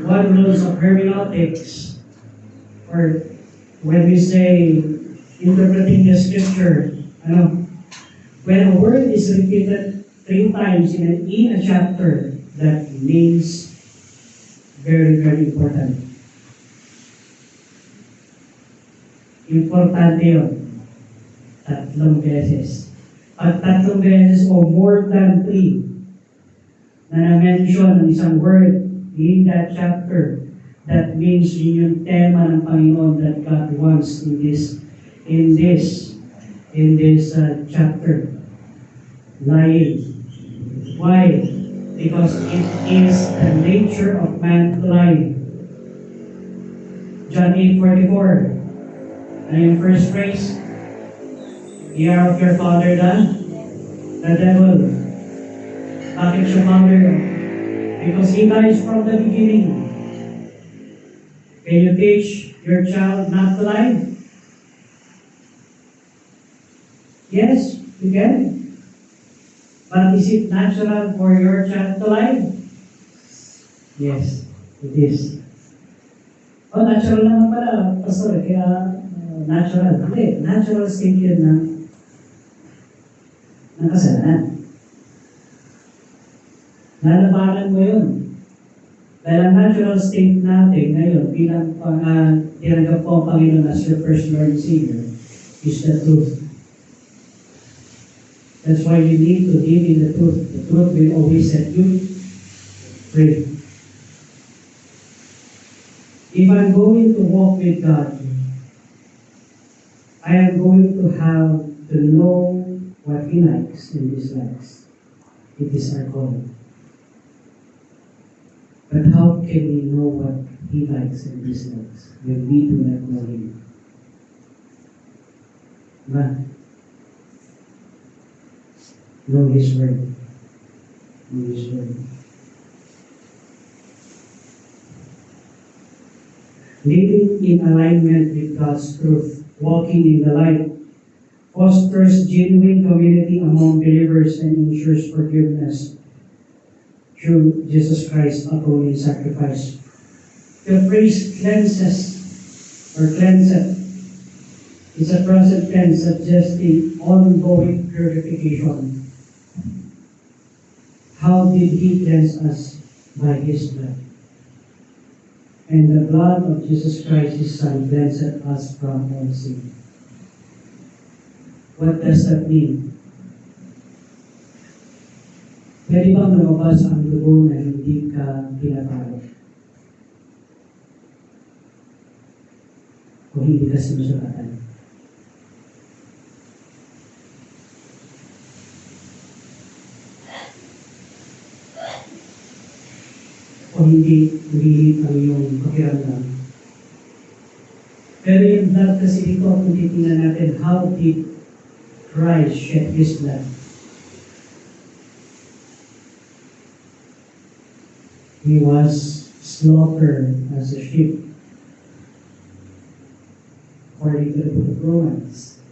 One rules of hermeneutics, or when we say interpreting the scripture, when a word is repeated 3 times in a chapter, that means very, very important. Importante yun. 3 beses. Pag 3 beses o more than 3 na na-mention ng isang word in that chapter, that means yun yung tema ng Panginoon that God wants in this chapter. Lying. Why? Because it is the nature of man to lie. John 8:44. Ano yung first phrase? Ye are of your father the devil. Bakit siya father? Because he lies from the beginning. Can you teach your child not to lie? Yes, you can. But is it natural for your child to lie? Yes, it is. Oh, natural naman pala, pastor. Kaya natural. Hindi, natural state yun ng kasalanan. Lalabanan mo yun. Dahil ang natural state natin ngayon bilang tinanggap po ang Panginoon as your first Lord and Savior is the truth. That's why you need to live in the truth. The truth will always set you free. If I'm going to walk with God, I am going to have to know what He likes and dislikes. It is our calling. But how can we know what He likes and dislikes when we do not know Him? But know His Word. Know His Word. Living in alignment with God's truth, walking in the light, fosters genuine community among believers and ensures forgiveness through Jesus Christ's atoning sacrifice. The phrase cleanses or cleanseth is a present tense suggesting ongoing purification. How did He cleanse us? By His blood. And the blood of Jesus Christ, His Son, cleanseth us from all sin. What does that mean? Pwede bang lumabas ang dugo na hindi ka pinatalo? O hindi ka sinusukatan? O hindi ulilit ang iyong pakiramdam? Pero yung blood kasi dito, kung titingnan natin, how did Christ shed His blood? He was slaughtered as a sheep, according to the book of Romans.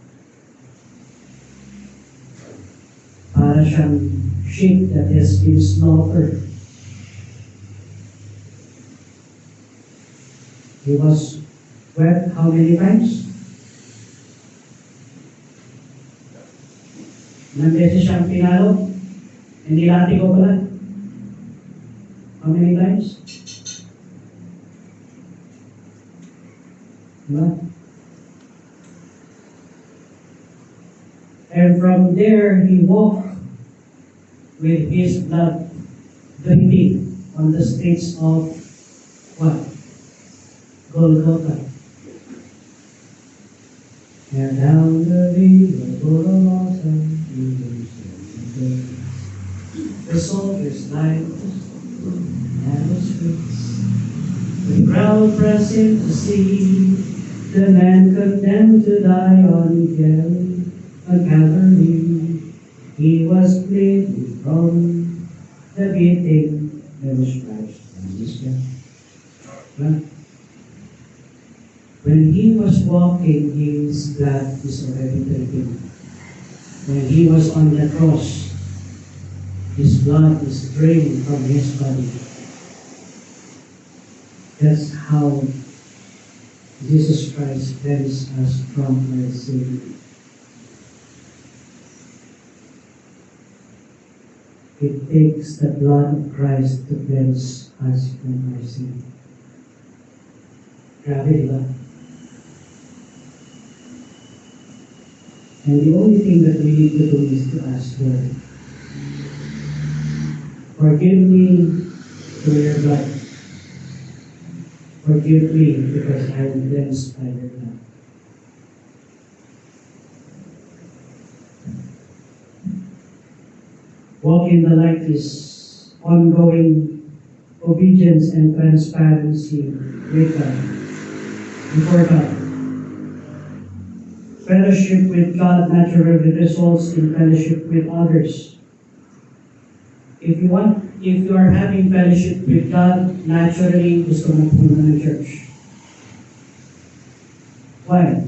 Para siyang sheep that has been slaughtered. He was wet how many times? Ilang beses siyang pinalo? Hindi lati ko pala. How many times? Diba? And from there, He walked with His blood dripping on the streets of what? Golgotha. And down the river Golgotha, the soldiers light and the streets, the crowd pressing to see the man condemned to die on Calvary. He was bleeding from the beating that was Christ on His death. When He was walking, His blood is already dripping. When He was on the cross, His blood is drained from His body. That's how Jesus Christ cleanses us from our sin. It takes the blood of Christ to cleanse us from our sin. Grabe, di ba? And the only thing that we need to do is to ask, Lord, forgive me through your blood. Forgive me because I am cleansed by your blood. Walk in the light is ongoing obedience and transparency with God, before God. Fellowship with God naturally results in fellowship with others. If you are having fellowship with God, naturally gusto mo pumunta ng church. Why?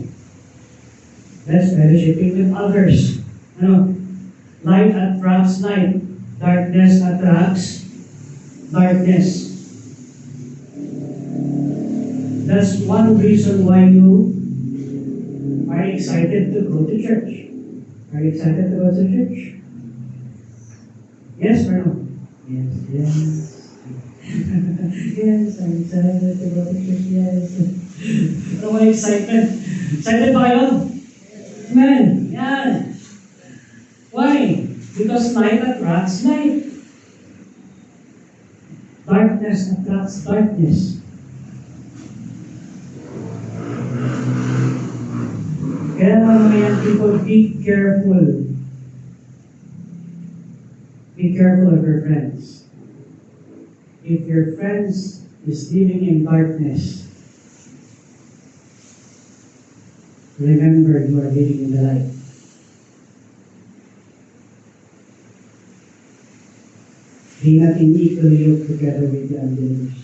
That's fellowshipping with others. Light attracts light. Darkness attracts darkness. That's one reason why you are excited to go to church. Are you excited to go to church? Yes or no? Yes, yes. Yes, I'm excited to go to church, yes. Ano mga excitement? Excited ba kayo? Amen. Yan. Why? Because light attracts light. Darkness attracts darkness. Kaya mga people, be careful. Be careful of your friends. If your friends is living in darkness, remember you are living in the light. Be not unequally yoked together with the unbelievers.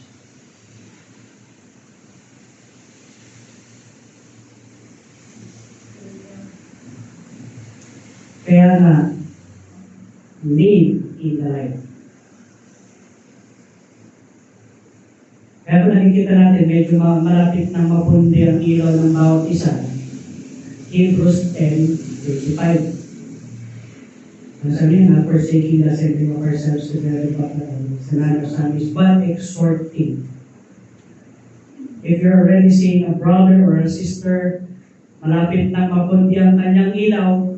Kaya nga, live in the light. Kaya kung nakikita natin, medyo malapit na mapundi ang ilaw ng bawat isa. Hebrews 10:35. Ang sabi nga, forsaking the assembling of ourselves together, but exhorting. If you're already seeing a brother or a sister, malapit na mapundi ang kanyang ilaw,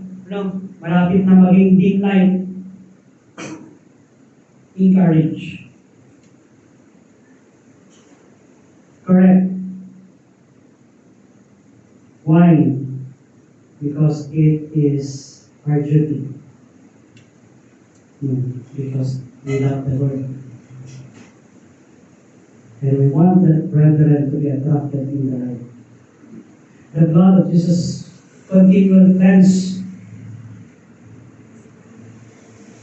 malapit na maging dim light, encourage. Correct. Why? Because it is our duty. Because we love the Lord. And we want the brethren to be adopted in the light. The blood of Jesus continually cleanse,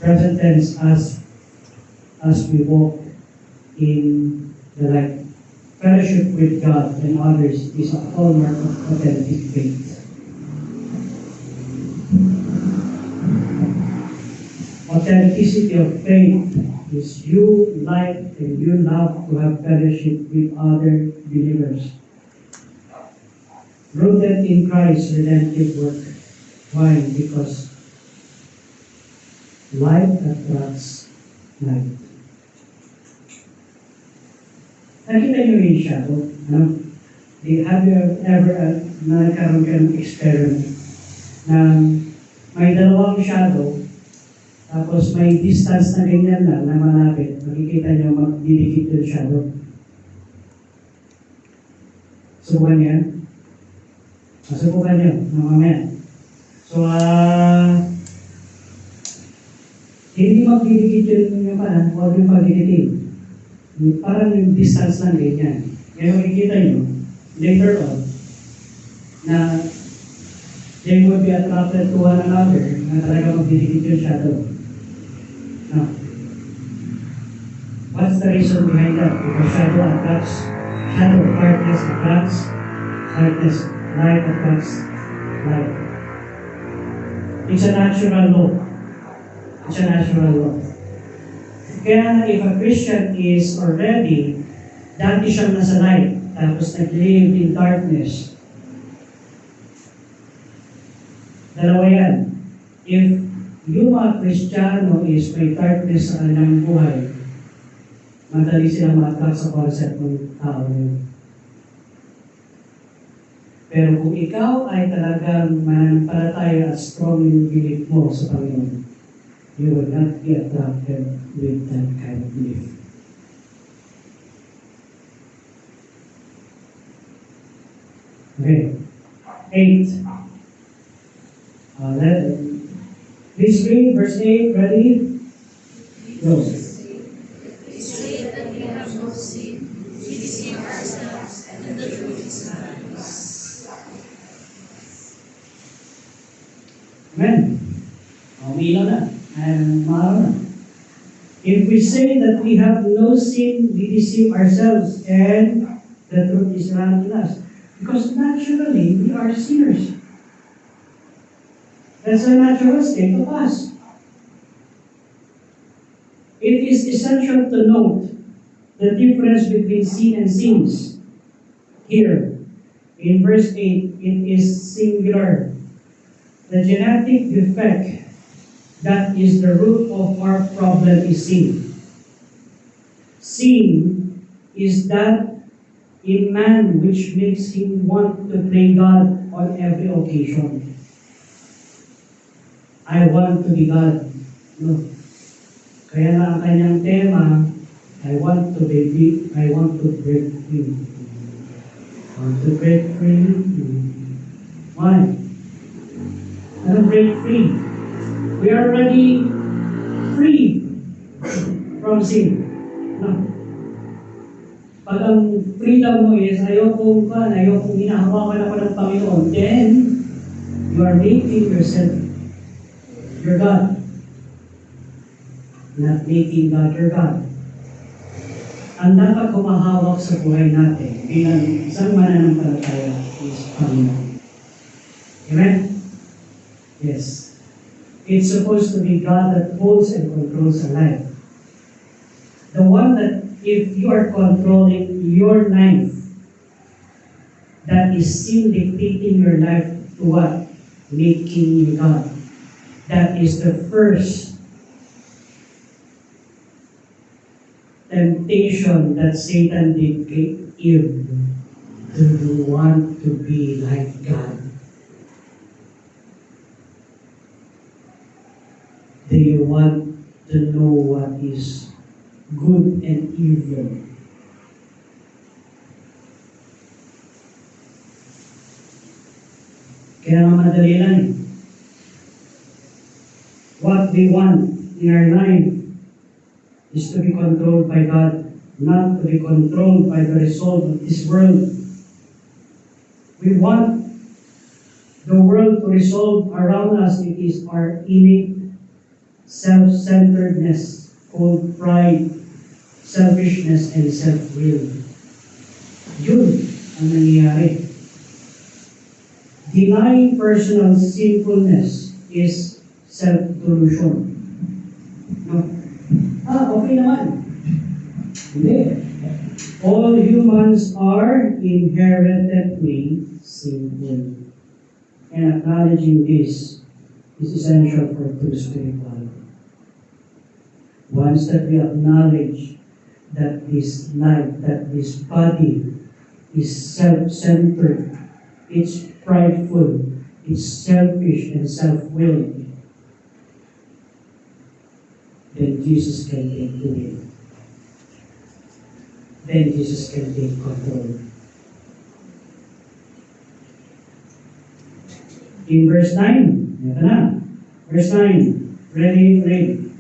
present tense, as we walk in the light. Fellowship with God and others is a hallmark of authentic faith. Authenticity of faith is you like and you love to have fellowship with other believers. Rooted in Christ's redemptive work. Why? Because light attracts light. Nakita niyo yung shadow? Have you ever nagkaroon ka ng experiment na may dalawang shadow, tapos may distance na ganyan lang na malapit, makikita niyo magdidikit yung shadow. Subukan niya. Subukan niyo na mamaya. So, hindi magdidikit yung pala, huwag yung pagdidikin. Parang yung distance lang ganyan. Kaya makikita nyo, later on, na they will be attracted to one another na talaga magdidikit yung shadow. Now, what's the reason behind that? Because darkness attracts darkness, light attracts light. It's a natural law. It's a natural law. Kaya if a Christian is already, dati siyang nasa light, tapos nag-live in darkness. Dalawa yan. If yung mga Kristiyano is may darkness sa kanilang buhay, madali silang ma-attract sa concept ng tao yun. Pero kung ikaw ay talagang mananampalataya at strong in belief mo sa Panginoon, you will not be attracted with that kind of belief. Okay. 8. Please read verse 8. Ready? Go. We say that we have no sin, we deceive ourselves, and the truth is not in us. Amen. Umilaw na. Maaraw na. If we say that we have no sin, we deceive ourselves, and the truth is not in us. Because naturally, we are sinners. That's a natural state of us. It is essential to note the difference between sin and sins. Here, in verse 8, it is singular. The genetic defect that is the root of our problem is sin. Sin is that in man which makes him want to play God on every occasion. I want to be God. No. Kaya na ang kanyang tema, I want to break free. I want to break free. Why? Ano break free? We are already free from sin. No. Pag ang freedom mo is ayokong hinahawakan ako ng Panginoon, then you are making yourself your God. Not making God your God. Ang dapat humahawak sa buhay natin bilang isang mananampalataya is Panginoon. Amen? Yes. It's supposed to be God that holds and controls our life. The one that if you are controlling your life, that is sin dictating your life to what? Making you God. That is the first temptation that Satan did Eve. Do you want to be like God? Do you want to know what is good and evil? Kaya madali lang. What we want in our life is to be controlled by God, not to be controlled by the result of this world. We want the world to resolve around us. It is our innate self-centeredness called pride, selfishness, and self-will. Yun ang nangyayari. Denying personal sinfulness is self-delusion. No? Okay naman. Hindi. All humans are inherently sinful. And acknowledging this is essential for true spirituality. Once that we acknowledge that this life, that this body is self-centered, it's prideful, it's selfish and self-willed, then Jesus can take the wheel. Then Jesus can take control. In verse 9, ito na. Verse 9, ready, read.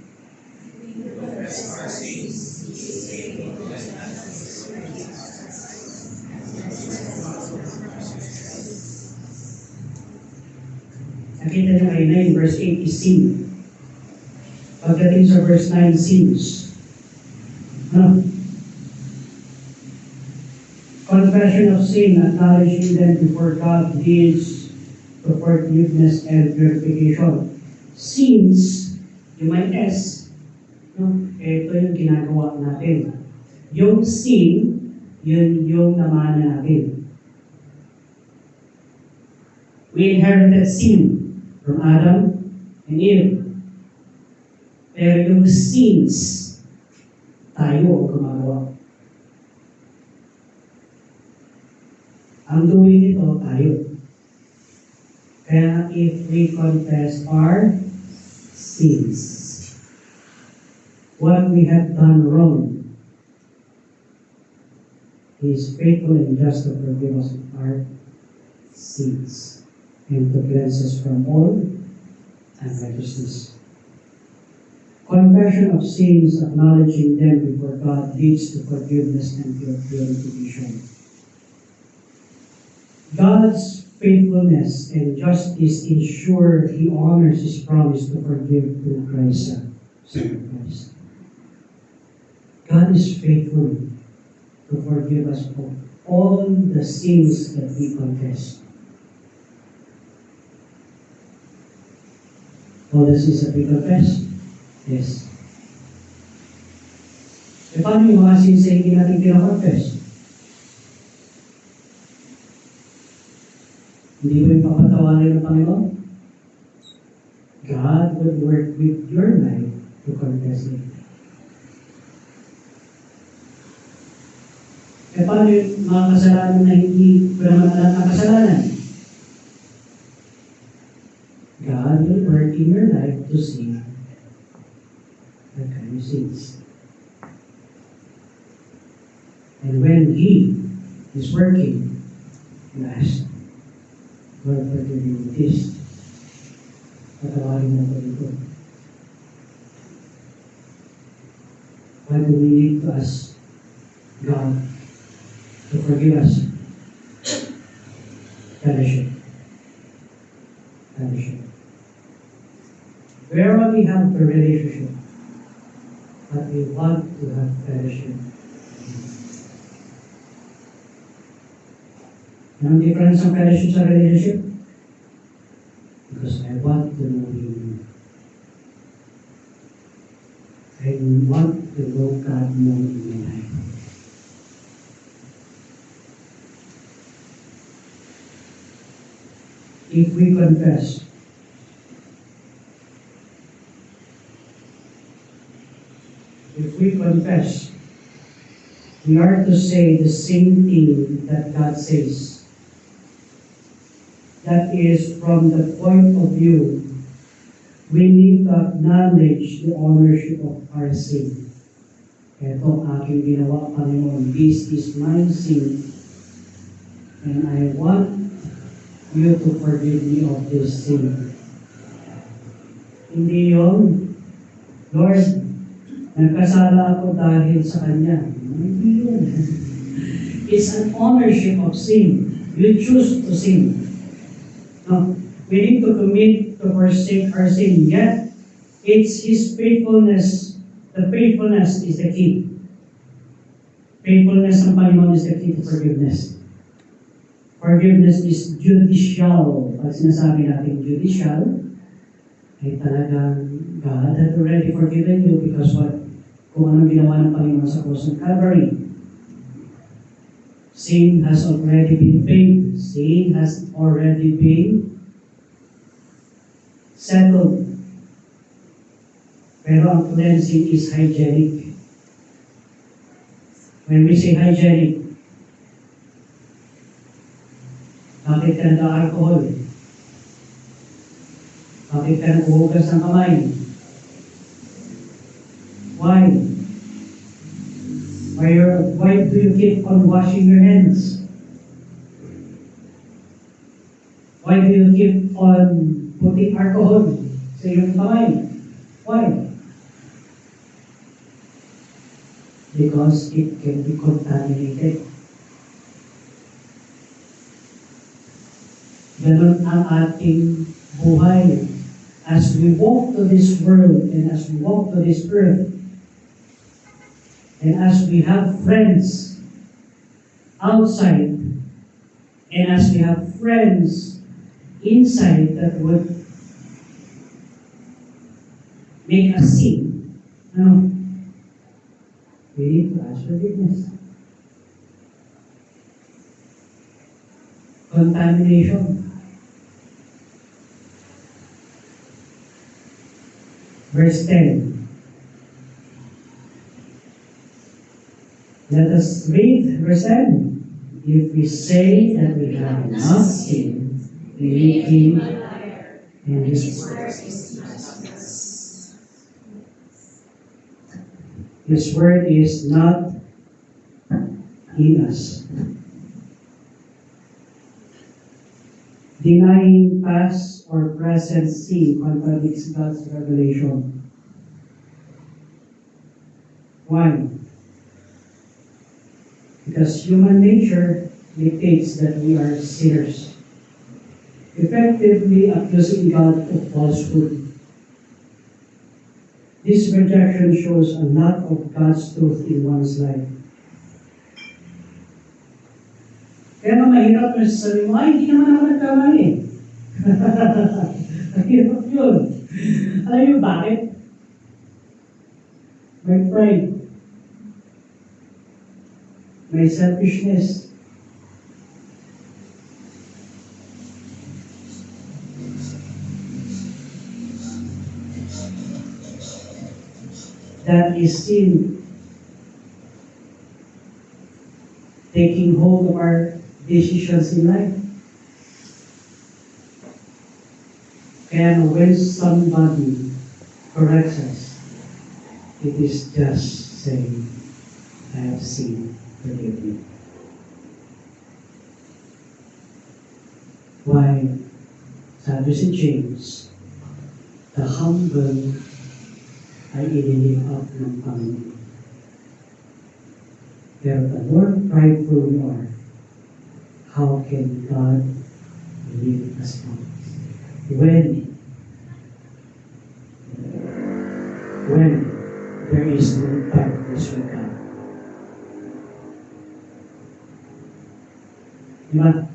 Nakita niyo kayo na in verse 8 is sin. Pagdating sa verse 9, sins. No? Confession of sin, acknowledging them before God leads to forgiveness and purification. Sins, yung may S, No? Ito yung ginagawa natin. Yung sin, yun yung namana natin. We inherited sin from Adam and Eve. Pero yung sins, tayo ang gumagawa. Ang doing nito, tayo. Kaya if we confess our sins, what we have done wrong, He is faithful and just to forgive us of our sins and to cleanse us from all unrighteousness. Confession of sins, acknowledging them before God, leads to forgiveness and purification. God's faithfulness and justice ensure He honors His promise to forgive through Christ's sacrifice. God is faithful to forgive us of all the sins that we confess. All the sins that we confess? Yes. E paano yung mga sins na hindi natin kinakonfess? Hindi mo yung papatawarin ng Panginoon? God will work with your life to confess it. E paano yung mga kasalanan na hindi ko naman alam na kasalanan? God will work in your life to see the kind of sins. And when He is working, you ask, Lord, forgive me with this. Patawarin mo ko dito. Why do we need to ask God to forgive us? Fellowship. Fellowship. We already have the relationship, but we want to have fellowship. Anong difference ng fellowship sa relationship? Because I want to know Him. I want to know God more in my life. If we confess, we are to say the same thing that God says. That is, from the point of view, we need to acknowledge the ownership of our sin. Ito aking ginawa, Panginoon. This is my sin. And I want you to forgive me of this sin. Hindi yun, Lord, nagkasala ako dahil sa Kanya. Hindi yun. It's an ownership of sin. You choose to sin. No, we need to commit to forsake our sin. Yet, it's His faithfulness. The faithfulness is the key. Faithfulness ng Panginoon is the key to forgiveness. Forgiveness is judicial. Pag sinasabi natin judicial, ay talagang God had already forgiven you because what? Kung anong ginawa ng Panginoon sa cross ng Calvary. Sin has already been paid. Sin has already been settled. Pero ang cleansing is hygienic. When we say hygienic, bakit ka nag-alcohol? Bakit ka nag-uhugas ng kamay? Why? Why do you keep on washing your hands? Why do you keep on putting alcohol sa iyong kamay? Why? Because it can be contaminated. Ganon ang ating buhay. As we walk to this world and as we walk to this earth, and as we have friends outside, and as we have friends inside that would make us sin, Ano? We need to ask forgiveness. Contamination. Verse 10. Let us read verse 10. If we say that we have not sinned, we make him and his word. His word is not in us. Denying past or present sin contradicts God's revelation. Why? Because human nature dictates that we are sinners, effectively accusing God of falsehood. This rejection shows a lack of God's truth in one's life. Kaya mahirap na sasabi mo, ay, hindi naman ako nagkamali. Ang hirap yun. Alam niyo bakit? May pride. May selfishness. That is sin taking hold of our decisions in life. Kaya when somebody corrects us, it is just saying, I have sinned, forgive me. Why? Sabi si James, the humble ay ililift up ng Panginoon. Pero the more prideful we are, how can God lift us up? When there is no purpose with God. Diba?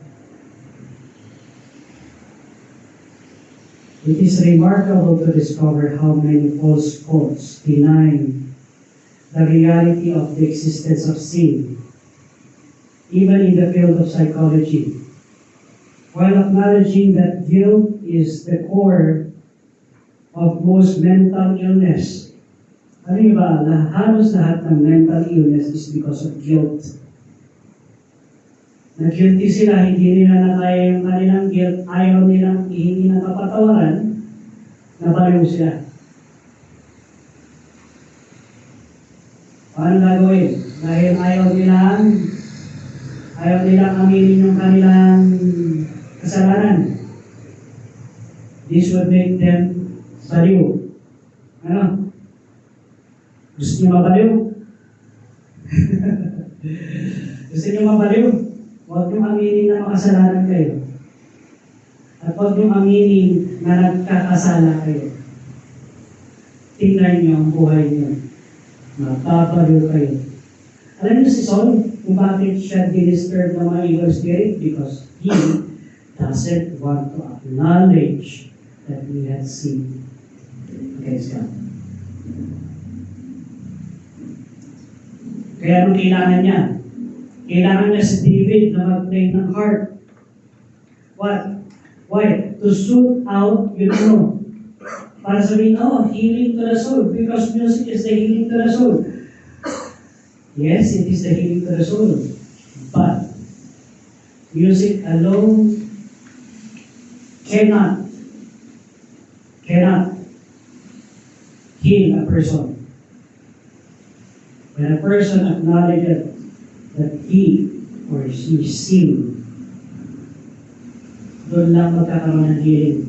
It is remarkable to discover how many false cults deny the reality of the existence of sin, even in the field of psychology. While acknowledging that guilt is the core of most mental illness. Ano yun ba? Halos lahat ng mental illness is because of guilt. Na-guilty sila, hindi nila na kaya yung kanilang guilt, ayaw nilang ihingi ng kapatawaran, nabaliw sila. Paano gagawin? Dahil ayaw nilang aminin yung kanilang kasalanan. This would make them baliw. Ano? Gusto niyo mabaliw? Gusto niyo mabaliw? Huwag niyong aminin na makasalanan kayo. At huwag niyong aminin na nagkakasala kayo. Tingnan niyo ang buhay niyo. Mapapaliw kayo. Alam niyo si Saul, kung bakit siya dinisturb ng mga evil spirit? Because he doesn't want to acknowledge that he had sinned against God. Kaya anong kailangan niya? Kailangan niya si David na mag-play ng harp. What? Why? To shoot out, para sabihin, healing to the soul. Because music is the healing to the soul. Yes, it is the healing to the soul. But music alone cannot heal a person. When a person acknowledges that he or she sinned, doon lang magkakaroon ng healing.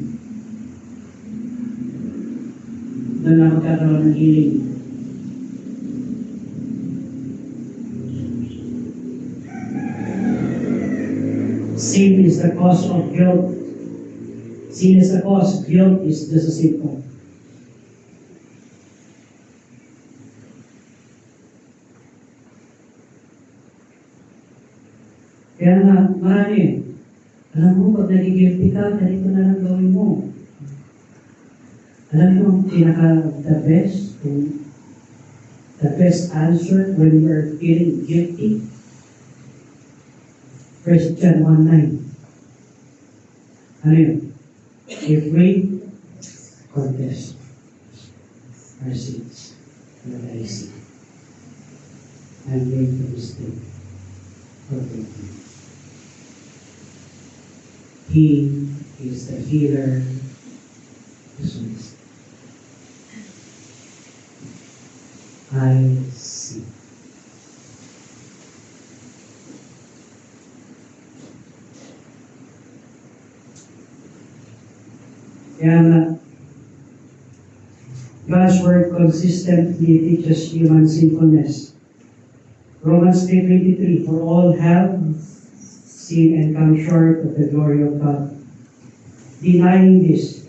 Doon lang magkakaroon ng healing. Sin is the cause of guilt. Sin is the cause. Guilt is just a symptom. Kaya nga, marami. Alam mo, pag nagigilty ka, ganito na lang gawin mo. Alam mo, the best, kung the best answer when we are feeling guilty? 1 John 1:9. Ano yun? If we confess our sins, what I see, I'm going to mistake. Forgive me. He is the healer. I see. Kaya nga, God's Word consistently teaches human sinfulness. Romans 3:23, for all have sinned and come short of the glory of God. Denying this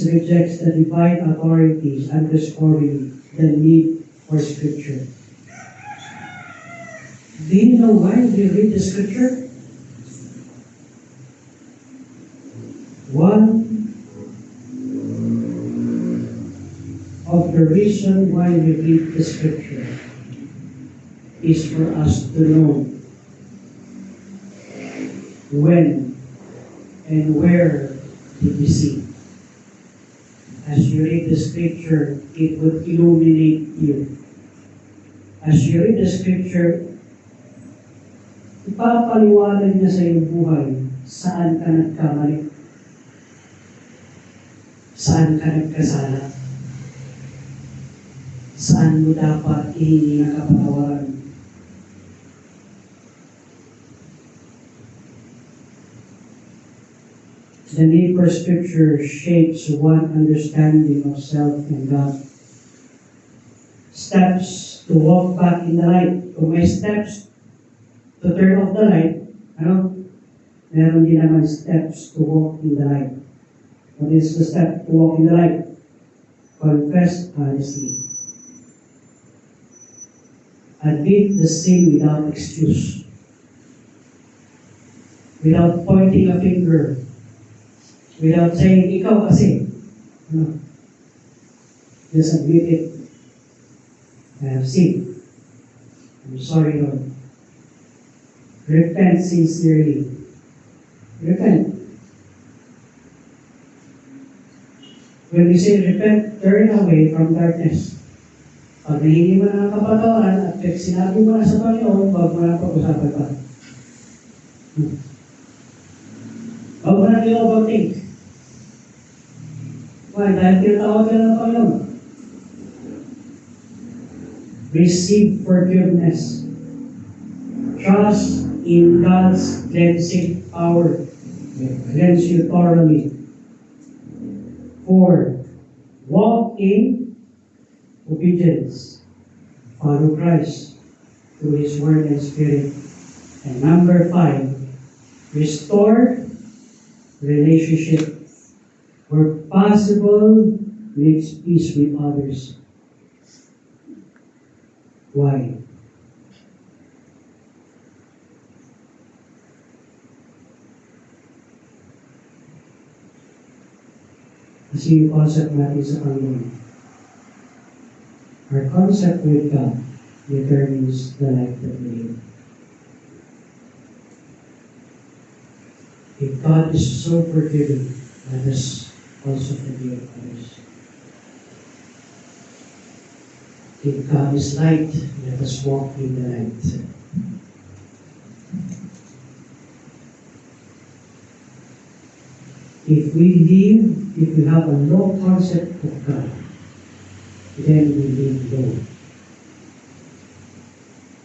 rejects the divine authority, underscoring the need for Scripture. Do you know why we read the Scripture? One of the reason why we read the Scripture is for us to know when and where to be seen. As you read the Scripture, it would illuminate you. As you read the Scripture, ipapaliwanag niya sa iyong buhay saan ka nagkamali, saan ka nagkasala, saan mo dapat ihingi ng kapatawaran. The need for Scripture shapes one understanding of self and God. Steps to walk back in the light. Kung may steps to turn off the light, meron din naman steps to walk in the light. What is the step to walk in the light? Confess honestly. Admit the sin without excuse. Without pointing a finger. Without saying, ikaw kasi. No. Just admit it. I have sinned. I'm sorry, Lord. Repent sincerely. Repent. When we say repent, turn away from darkness. Pag nahingi mo na ng kapatawaran at sinabi mo na sa Panginoon, huwag mo na pag-usapan pa. Huwag mo na i-overthink. Why? Dahil tinatawag ka na ng Panginoon. Receive forgiveness. Trust in God's cleansing power. Cleanse you thoroughly. 4. Walk in obedience. Follow Christ through His Word and Spirit. And number 5, restore relationship. Where possible, makes peace with others. Why? Kasi yung concept natin sa Panginoon. Our concept with God determines the life that we live. If God is so forgiving, let us also forgive others. If God is light, let us walk in the light. If we have a low concept of God, then we live low.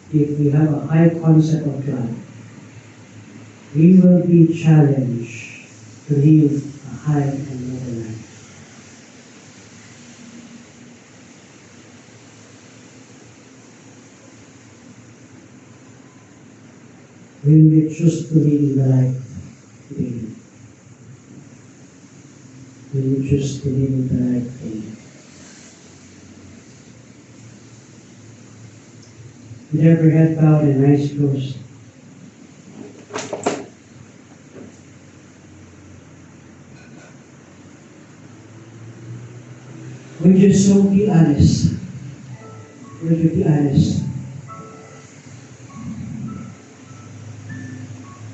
If we have a high concept of God, we will be challenged to live a high and low life. When we choose to live in the light daily, when we choose to live in the light daily, with every head bowed and eyes closed, would you so be honest? Would you be honest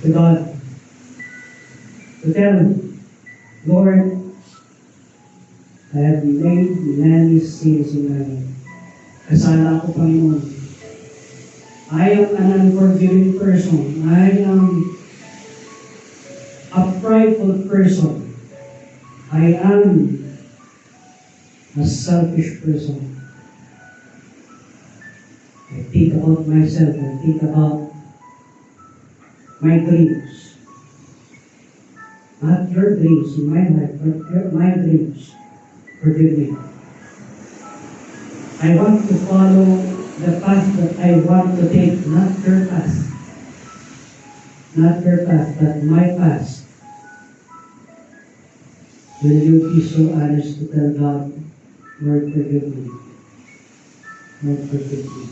to God? To tell Him, Lord, I have made many sins in my life. Kasala ako, Panginoon. I am an unforgiving person. I am a prideful person. I am a selfish person. I think about myself. I think about my dreams. Not your dreams in my life, but my dreams. Forgive me. I want to follow the path that I want to take, not your path. Not your path, but my path. Will you be so honest to tell God, Lord, forgive me. Lord, forgive me.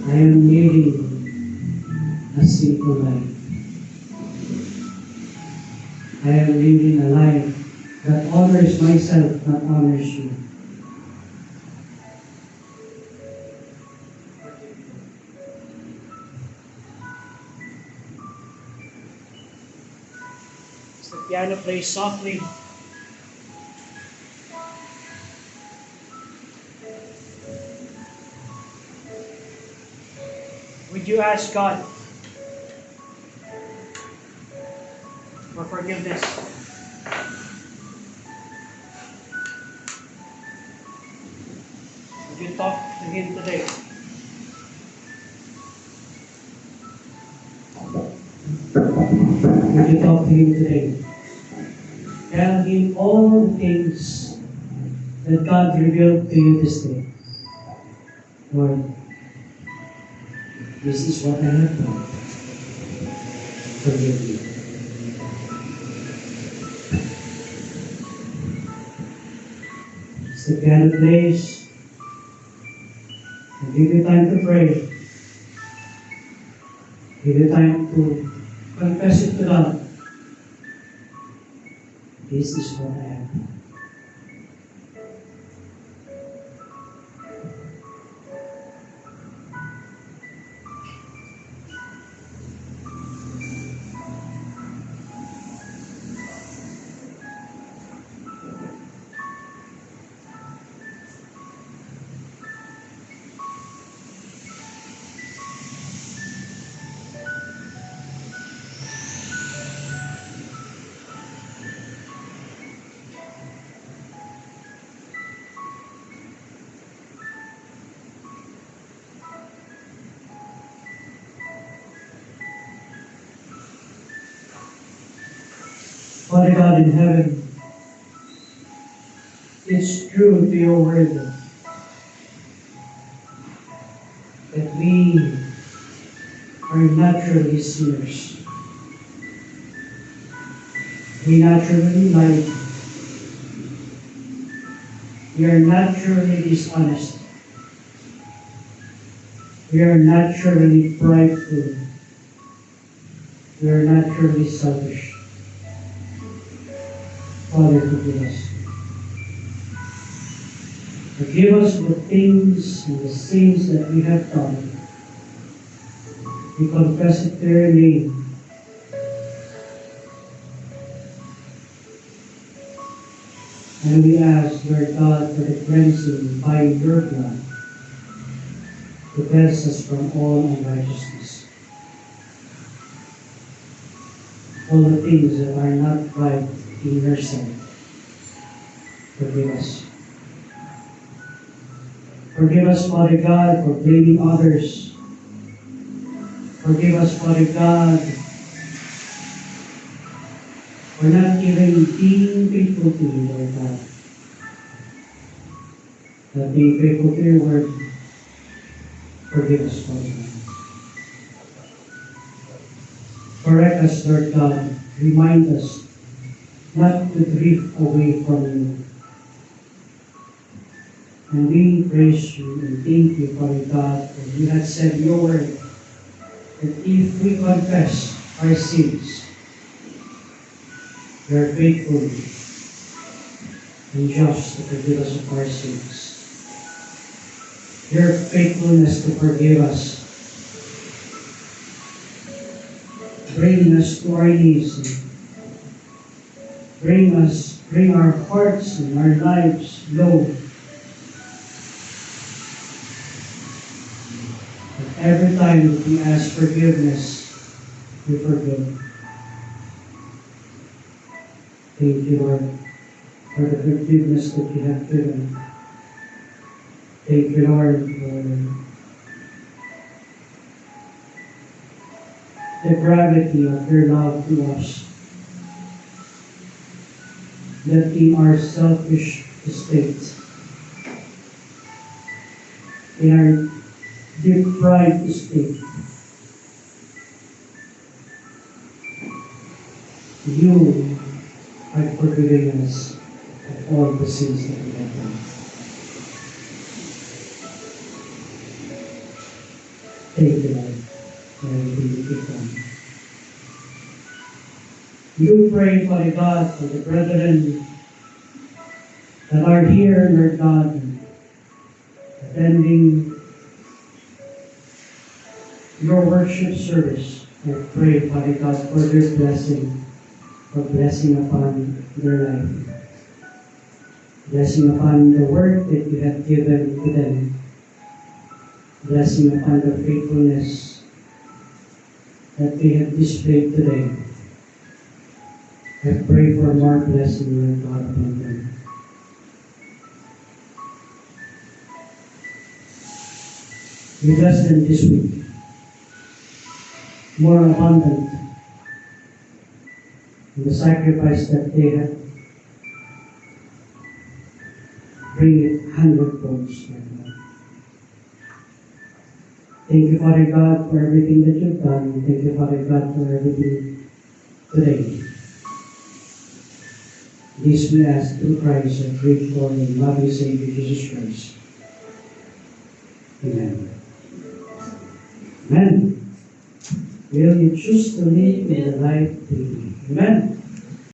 I am living a sinful life. I am living a life that honors myself, not honors you. As the piano plays softly, would you ask God for forgiveness? Would you talk to Him today? Would you talk to Him today? Tell Him all the things that God revealed to you this day. Lord, this is what I have done. Forgive me. As the piano plays, and give you time to pray. Give you time to confess it to God. This is what I have done. Father God in heaven, it's true to your word that we are naturally sinners. We naturally lie. We are naturally dishonest. We are naturally prideful. We are naturally selfish. Father, forgive us. Forgive us the things and the sins that we have done. We confess it to your name. And we ask, Lord God, for the cleansing by your blood to cleanse us from all unrighteousness. All the things that are not right in your sight. Forgive us. Forgive us, Father God, for blaming others. Forgive us, Father God, for not even being faithful to you, Lord God. Not being faithful to your word. Forgive us, Father God. Correct us, Lord God. Remind us not to drift away from you. And we praise you and thank you, Father God, for you have said in your word that if we confess our sins, you are faithful and just to forgive us of our sins. Your faithfulness to forgive us, bring us to our knees, and bring our hearts and our lives low. But every time that we ask forgiveness, we forgive. Thank you, Lord, for the forgiveness that you have given. Thank you, Lord, for the gravity of your love to us. That in our selfish state, in our deprived state, you are forgiving us of all the sins that we have done. Thank you, Lord, for everything that you've done. You pray, Father God, for the brethren that are here, Lord God, attending your worship service. I pray, Father God, for their blessing, for blessing upon their life, blessing upon the work that you have given to them, blessing upon the faithfulness that they have displayed today. I pray for more blessing, Lord God, upon them. We bless them this week, more abundant in the sacrifice that they have. Bring it hundredfold, Lord God. Thank you, Father God, for everything that you've done. Thank you, Father God, for everything today. This we ask through Christ, our great Lord and loving Savior, Jesus Christ. Amen. Amen. Will you choose to live in the life daily? Amen.